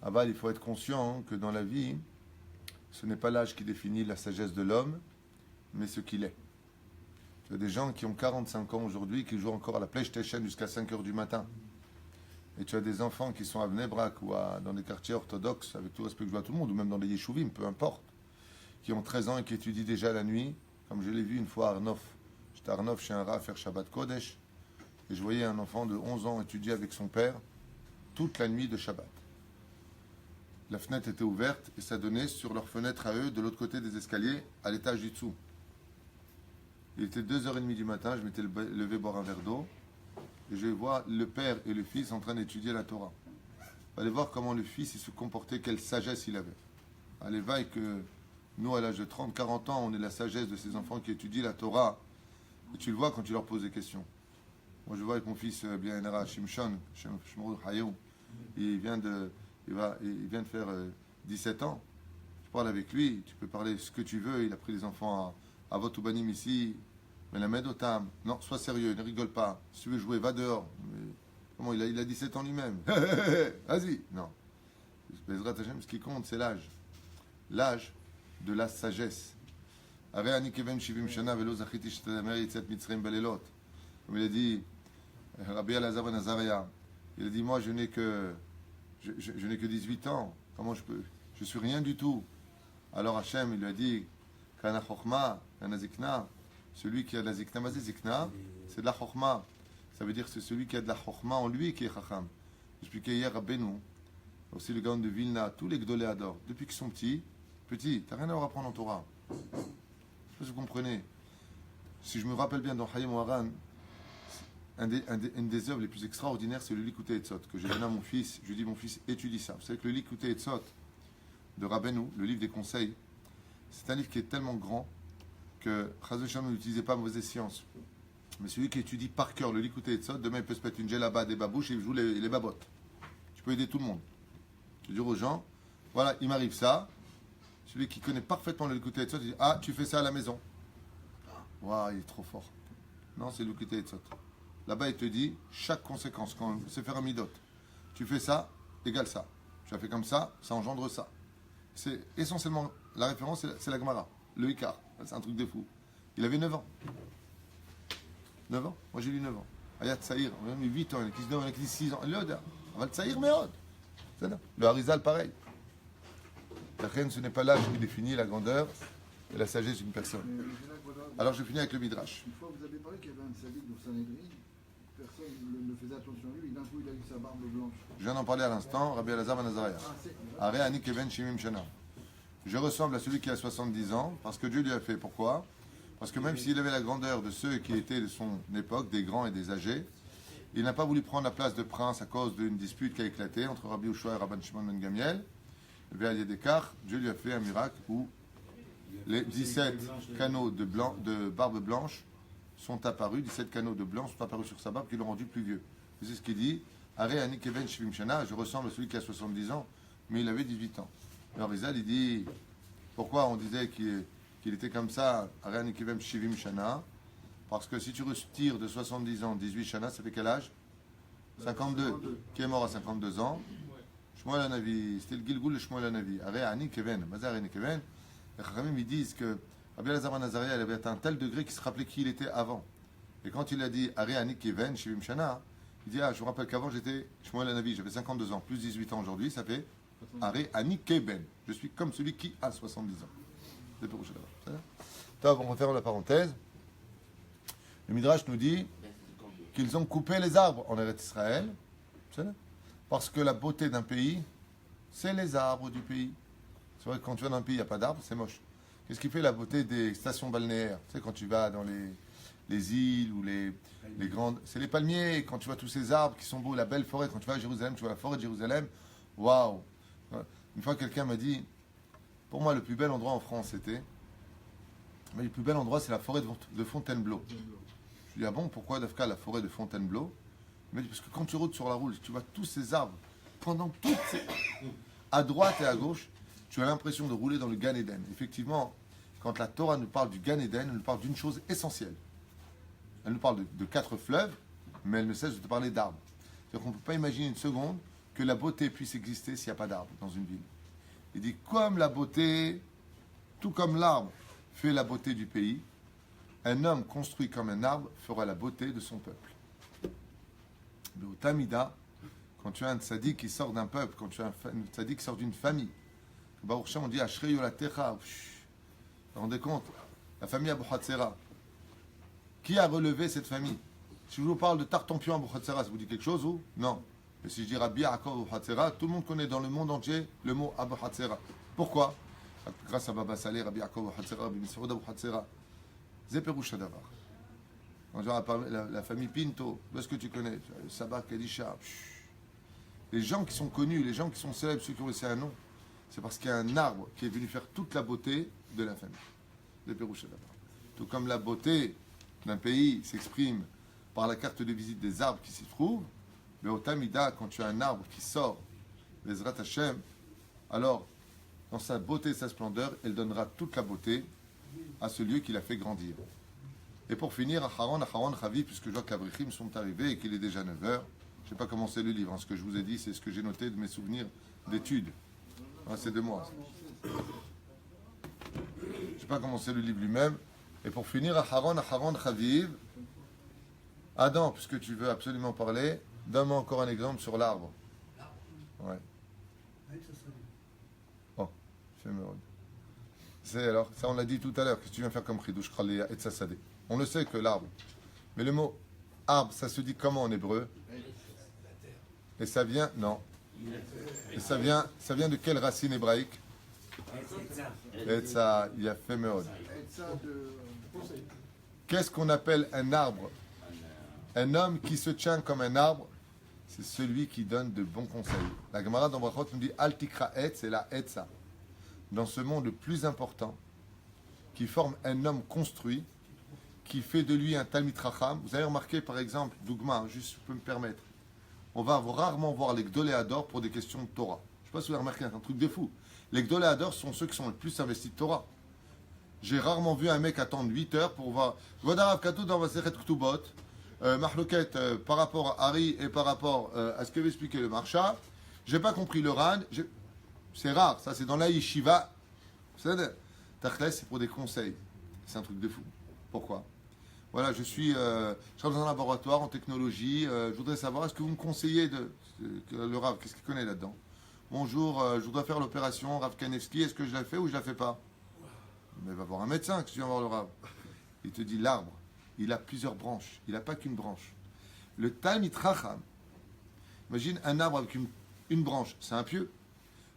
Aval, il faut être conscient que dans la vie, ce n'est pas l'âge qui définit la sagesse de l'homme, mais ce qu'il est. Tu as des gens qui ont 45 ans aujourd'hui, qui jouent encore à la PlayStation jusqu'à 5 h du matin. Et tu as des enfants qui sont à Bnei Brak ou dans des quartiers orthodoxes, avec tout respect que je dois à tout le monde, ou même dans les yeshuvim, peu importe, qui ont 13 ans et qui étudient déjà la nuit, comme je l'ai vu une fois à Arnof. J'étais à Arnof chez un rat à faire Shabbat Kodesh, et je voyais un enfant de 11 ans étudier avec son père toute la nuit de Shabbat. La fenêtre était ouverte et ça donnait sur leur fenêtre à eux, de l'autre côté des escaliers, à l'étage du dessous. Il était 2h30 du matin, je m'étais levé boire un verre d'eau, et je vois le père et le fils en train d'étudier la Torah. Allez voir comment le fils il se comportait, quelle sagesse il avait. Allez, vaille que nous, à l'âge de 30, 40 ans, on est la sagesse de ces enfants qui étudient la Torah. Et tu le vois quand tu leur poses des questions. Moi, je vois avec mon fils, bien Shimshon, Shimshon Hayou, il vient de faire 17 ans. Je parle avec lui, tu peux parler ce que tu veux. Il a pris les enfants à Votoubanim ici. Mais la Medotam, non, sois sérieux, ne rigole pas. Si tu veux jouer, va dehors. Mais, comment il a 17 ans lui-même. Vas-y. Non. Ce qui compte, c'est l'âge. L'âge de la sagesse. Comme il a dit, Rabbi Elazar ben Azaria, il a dit, moi je n'ai que 18 ans, comment je peux, je suis rien du tout. Alors Hachem, il lui a dit, Kana Chochma, Kana Zikna, celui qui a de la Zikna, Mazé Zikna, c'est de la Chochma, Ça veut dire que c'est celui qui a de la chokhma en lui qui est chacham. J'expliquais hier à Benou, aussi le Gaon de Vilna, tous les Gdolé adorent. Depuis qu'ils sont petits, t'as rien à leur apprendre en Torah. Je ne sais pas si vous comprenez. Si je me rappelle bien dans Hayim Ouaran, une des œuvres les plus extraordinaires, c'est le Likutei Etzot, que j'ai donné à mon fils. Je lui dis, mon fils, étudie ça. Vous savez que le Likutei Etzot de Rabbeinu, le livre des conseils, c'est un livre qui est tellement grand que Chaz v'Shalom n'utilisait pas mauvaise science. Mais celui qui étudie par cœur le Likutei Etzot, demain il peut se mettre une djellaba, des babouches et il joue les babottes. Tu peux aider tout le monde. Je dis aux gens, voilà, il m'arrive ça. Celui qui connaît parfaitement le Likutei Etzot, il dit, ah, tu fais ça à la maison. Waouh, il est trop fort. Non, c'est le Likutei Etzot. Là-bas, il te dit chaque conséquence. Quand c'est faire un midot, tu fais ça, égale ça. Tu as fait comme ça engendre ça. C'est essentiellement, la référence, c'est la Gemara, le Ikar. C'est un truc de fou. Il avait 9 ans. 9 ans. Moi, j'ai eu 9 ans. Ayat Saïr, on a mis 8 ans, il y en a qui 9 ans, il y en a qui 6 ans. L'Oda, on va le Saïr, mais le Harizal, pareil. La reine, ce n'est pas l'âge qui définit la grandeur et la sagesse d'une personne. Alors, je finis avec le Midrash. Une fois, vous avez parlé qu'il y avait un sadique dans Sanhedrin. Personne ne faisait attention à lui. D'un coup, il a eu sa barbe blanche. Je viens d'en parler à l'instant, Rabbi Elazar ben Azariah. Aré Ani Keven Shimim Shana. Je ressemble à celui qui a 70 ans, parce que Dieu lui a fait. Pourquoi? Parce que même s'il avait la grandeur de ceux qui étaient de son époque, des grands et des âgés, il n'a pas voulu prendre la place de prince à cause d'une dispute qui a éclaté entre Rabbi Ushua et Rabban Shimon ben Gamiel. Vers Yedekar, Dieu lui a fait un miracle où les 17 canaux de barbe blanche sont apparus, 17 canaux de blanc sont apparus sur sa barbe qui l'ont rendu plus vieux. C'est ce qu'il dit. Aré Ani Keven Shivim Shana, je ressemble à celui qui a 70 ans, mais il avait 18 ans. Alors Rizal, il dit, pourquoi on disait qu'il était comme ça, Aré Ani Keven Shivim Shana? Parce que si tu retires de 70 ans 18 Shana, ça fait quel âge? 52. Qui est mort à 52 ans? Shmuel Hanavi, c'était le Gilgoul de Shmuel Hanavi. Aré Ani Keven, Mazar Ani Keven. Les Chachamim, ils disent que Rabbi Elazar ben Azariah, il avait atteint un tel degré qu'il se rappelait qui il était avant. Et quand il a dit Aré Ani Keven, Shivim Shana, il dit, ah, je vous rappelle qu'avant j'étais Shmuel Hanavi, j'avais 52 ans, plus 18 ans aujourd'hui, ça fait Aré Ani Keben. Je suis comme celui qui a 70 ans. C'est pour là-bas. On referme la parenthèse. Le Midrash nous dit qu'ils ont coupé les arbres en Eretz Israël, parce que la beauté d'un pays, c'est les arbres du pays. C'est vrai que quand tu vas dans un pays, il n'y a pas d'arbres, c'est moche. Qu'est-ce qui fait la beauté des stations balnéaires? Tu sais, quand tu vas dans les îles ou les grandes... C'est les palmiers, quand tu vois tous ces arbres qui sont beaux, la belle forêt. Quand tu vas à Jérusalem, tu vois la forêt de Jérusalem. Waouh! Une fois, quelqu'un m'a dit, pour moi, le plus bel endroit en France, c'était... Mais le plus bel endroit, c'est la forêt de Fontainebleau. Je lui dis, ah bon, pourquoi Dafka, la forêt de Fontainebleau? Il m'a dit, parce que quand tu routes sur la route, tu vois tous ces arbres, pendant toutes ces... à droite et à gauche, tu as l'impression de rouler dans le Gan Eden. Effectivement, quand la Torah nous parle du Gan Eden, elle nous parle d'une chose essentielle. Elle nous parle de 4 fleuves, mais elle ne cesse de te parler d'arbres. C'est-à-dire qu'on ne peut pas imaginer une seconde que la beauté puisse exister s'il n'y a pas d'arbres dans une ville. Il dit, comme la beauté, tout comme l'arbre fait la beauté du pays, un homme construit comme un arbre fera la beauté de son peuple. Mais au Tamida, quand tu as un tzaddik qui sort d'un peuple, quand tu as un tzaddik qui sort d'une famille, Baruch Shem, on dit Ashrei Yolatecha. Vous vous rendez compte? La famille Abou Hatzera. Qui a relevé cette famille? Si je vous parle de Tartampion Abou Hatzera, ça vous dit quelque chose ou? Non. Mais si je dis Rabbi Yaakov Abou Hatzera, tout le monde connaît dans le monde entier le mot Abou Hatzera. Pourquoi? Grâce à Baba Saleh, Rabbi Yaakov Abou Hatzera, Rabbi Misoud Abou Hatzera. Zeperouch Hadavar. Quand je parle la famille Pinto, où est-ce que tu connais? Sabah Kadisha. Les gens qui sont connus, les gens qui sont célèbres, ceux qui ont laissé un nom, c'est parce qu'il y a un arbre qui est venu faire toute la beauté de la famille. Tout comme la beauté d'un pays s'exprime par la carte de visite des arbres qui s'y trouvent, mais au Tamida, quand tu as un arbre qui sort, les Hashem, alors, dans sa beauté et sa splendeur, elle donnera toute la beauté à ce lieu qui l'a fait grandir. Et pour finir, Aharon Chavi, puisque je vois que les Abrichim sont arrivés et qu'il est déjà 9h, je n'ai pas commencé le livre. Ce que je vous ai dit, c'est ce que j'ai noté de mes souvenirs d'études. C'est de moi. Je n'ai pas commencé le livre lui-même. Et pour finir, Aharon Chaviv, Adam, puisque tu veux absolument parler, donne-moi encore un exemple sur l'arbre. Ouais. Oh, c'est alors, ça on l'a dit tout à l'heure. Qu'est-ce que tu viens faire comme chidouche? On le sait que l'arbre. Mais le mot arbre, ça se dit comment en hébreu? Et ça vient, non. Et ça vient de quelle racine hébraïque? Etza, il a fait meod. Qu'est-ce qu'on appelle un arbre? Un homme qui se tient comme un arbre, c'est celui qui donne de bons conseils. La Gemara dans Brachot nous dit Al tikra etz, c'est la etza. Dans ce monde le plus important, qui forme un homme construit, qui fait de lui un Talmid Chacham. Vous avez remarqué par exemple, Dougma, juste je peux me permettre, on va rarement voir les Gdoléador pour des questions de Torah. Je ne sais pas si vous avez remarqué, c'est un truc de fou. Les Gdoléador sont ceux qui sont le plus investis de Torah. J'ai rarement vu un mec attendre 8 heures pour voir Vodarav Katou dans Vasechet Ktubot, Mahloket par rapport à Hari et par rapport à ce que va expliquer le Marsha. J'ai pas compris le Ran. C'est rare, ça c'est dans la Yeshiva. Tachles, c'est pour des conseils. C'est un truc de fou. Pourquoi? Voilà, je suis dans un laboratoire en technologie. Je voudrais savoir, est-ce que vous me conseillez le Rav, qu'est-ce qu'il connaît là-dedans? Bonjour, je voudrais faire l'opération Rav Kanevski, est-ce que je la fais ou je la fais pas? Mais va voir un médecin, que tu viens voir le Rav. Il te dit l'arbre, il a plusieurs branches, il n'a pas qu'une branche. Le Talmid Chacham, imagine un arbre avec une branche, c'est un pieu.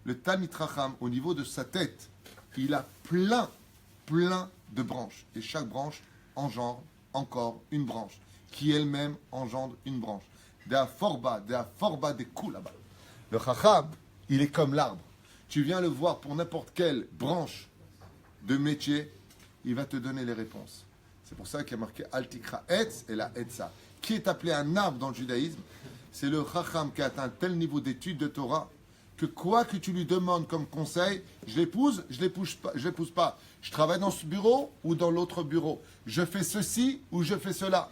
Le Talmid Chacham, au niveau de sa tête, il a plein de branches. Et chaque branche engendre encore une branche, qui elle-même engendre une branche. Dea forba des coups là-bas. Le Chacham, il est comme l'arbre. Tu viens le voir pour n'importe quelle branche de métier, il va te donner les réponses. C'est pour ça qu'il y a marqué Altikra Etz et la Etza. Qui est appelé un arbre dans le judaïsme? C'est le Chacham qui a atteint tel niveau d'étude de Torah que quoi que tu lui demandes comme conseil, je l'épouse, je l'épouse pas. Je travaille dans ce bureau ou dans l'autre bureau. Je fais ceci ou je fais cela.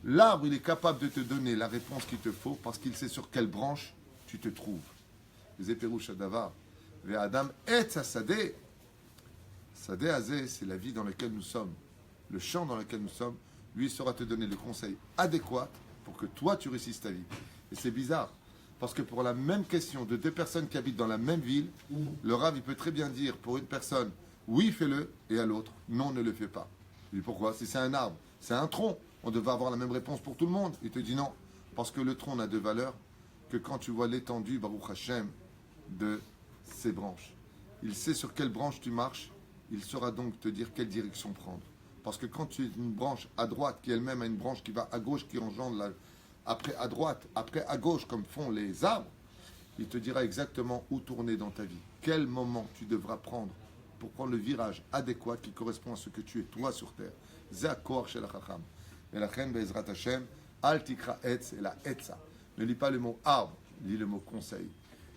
L'arbre, il est capable de te donner la réponse qu'il te faut parce qu'il sait sur quelle branche tu te trouves. Les éperouches Adavar, les Adam et Sadeh. Sadeh Azeh, c'est la vie dans laquelle nous sommes. Le champ dans lequel nous sommes, lui saura te donner le conseil adéquat pour que toi tu réussisses ta vie. Et c'est bizarre. Parce que pour la même question de deux personnes qui habitent dans la même ville, le Rav, il peut très bien dire pour une personne, oui, fais-le, et à l'autre, non, ne le fais pas. Il dit pourquoi? Si c'est un arbre, c'est un tronc, on devait avoir la même réponse pour tout le monde. Il te dit non, parce que le tronc n'a de valeur que quand tu vois l'étendue, Baruch Hashem, de ses branches. Il sait sur quelle branche tu marches, il saura donc te dire quelle direction prendre. Parce que quand tu es une branche à droite, qui elle-même a une branche qui va à gauche, qui engendre après à droite, après à gauche, comme font les arbres, il te dira exactement où tourner dans ta vie. Quel moment tu devras prendre pour prendre le virage adéquat qui correspond à ce que tu es toi sur terre. Zakor shel Chacham. Et la reine Bezrat Hashem, Al Tikra Etz et la Etza. Ne lis pas le mot arbre, lis le mot conseil.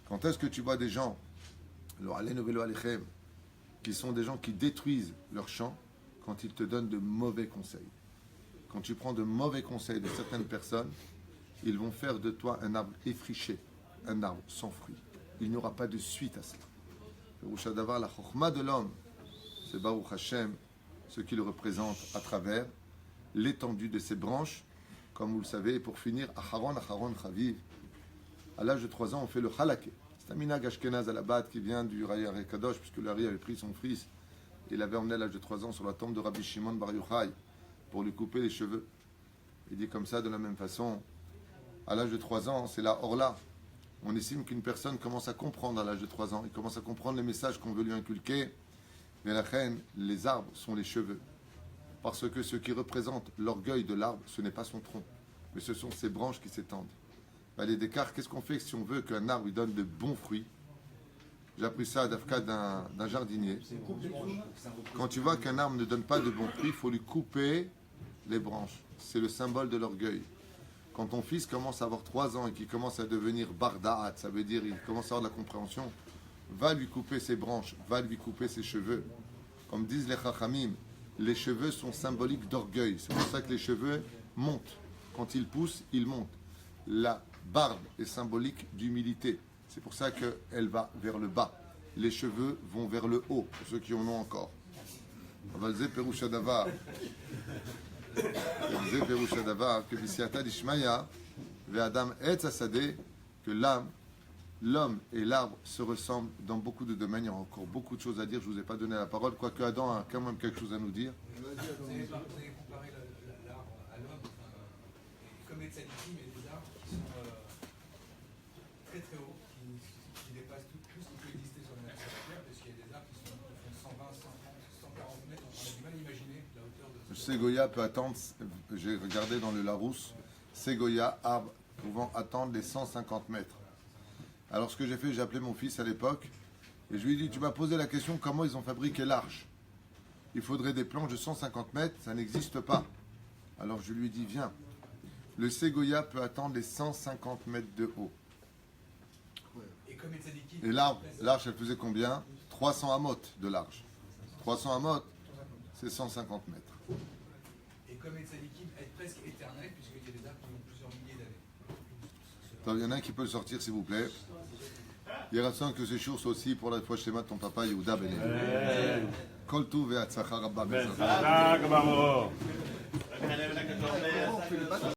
Quand est-ce que tu vois des gens, qui sont des gens qui détruisent leur champ, quand ils te donnent de mauvais conseils? Quand tu prends de mauvais conseils de certaines personnes, ils vont faire de toi un arbre effriché, un arbre sans fruits. Il n'y aura pas de suite à cela. D'avoir la chokhma de l'homme, c'est Baruch Hashem, ce qu'il représente à travers l'étendue de ses branches, comme vous le savez. Et pour finir, Acharon Chaviv, à l'âge de 3 ans, on fait le halaké. C'est un minag ashkenaz à la base qui vient du Raya Kadosh, puisque le Raya avait pris son fils, et l'avait emmené à l'âge de 3 ans sur la tombe de Rabbi Shimon Bar Yochai pour lui couper les cheveux. Il dit comme ça, de la même façon, à l'âge de 3 ans, c'est la orla. On estime qu'une personne commence à comprendre à l'âge de 3 ans, il commence à comprendre les messages qu'on veut lui inculquer. Mais la reine, les arbres sont les cheveux. Parce que ce qui représente l'orgueil de l'arbre, ce n'est pas son tronc, mais ce sont ses branches qui s'étendent. Les Descartes, qu'est-ce qu'on fait si on veut qu'un arbre lui donne de bons fruits? J'ai appris ça à Dafka d'un jardinier. Quand tu vois qu'un arbre ne donne pas de bons fruits, il faut lui couper les branches. C'est le symbole de l'orgueil. Quand ton fils commence à avoir 3 ans et qu'il commence à devenir barda'at, ça veut dire il commence à avoir de la compréhension, va lui couper ses branches, va lui couper ses cheveux. Comme disent les chachamim, les cheveux sont symboliques d'orgueil. C'est pour ça que les cheveux montent. Quand ils poussent, ils montent. La barbe est symbolique d'humilité. C'est pour ça qu'elle va vers le bas. Les cheveux vont vers le haut, pour ceux qui en ont encore. Avalze Perusha Davar. Avalze Perusha Davar, que Bisiata Dishmaya, Ve'adam Et Asadeh, que l'homme et l'arbre se ressemblent dans beaucoup de domaines. Il y a encore beaucoup de choses à dire. Je ne vous ai pas donné la parole, quoique Adam a quand même quelque chose à nous dire. Vous avez comparé l'arbre à l'homme. tzadikim et des arbres qui sont très très hauts, qui dépassent tout ce qui peut exister sur la Terre, parce qu'il y a des arbres qui font 120, 130, 140 mètres. On a du mal à imaginer la hauteur de Le ségoya peut attendre, j'ai regardé dans le Larousse, ségoya, arbre pouvant attendre les 150 mètres. Alors ce que j'ai fait, j'ai appelé mon fils à l'époque et je lui ai dit, tu m'as posé la question comment ils ont fabriqué l'arche. Il faudrait des planches de 150 mètres, ça n'existe pas. Alors je lui ai dit, viens, le ségoya peut attendre les 150 mètres de haut. Et comme les tzadikim. Et l'arche, elle faisait combien? 300 amotes de large. 300 amotes, c'est 150 mètres. Et comme les tzadikim est presque éternel, puisqu'il y a des arbres qui ont plusieurs milliers d'années. Attends, il y en a un qui peut le sortir, s'il vous plaît. Il reste que ces choses aussi pour la fois chez de ton papa, Yehuda Benet. Kol Tuv et Hatzlacha Rabba Bezrat. חזק וברוך. On fait le bâtiment.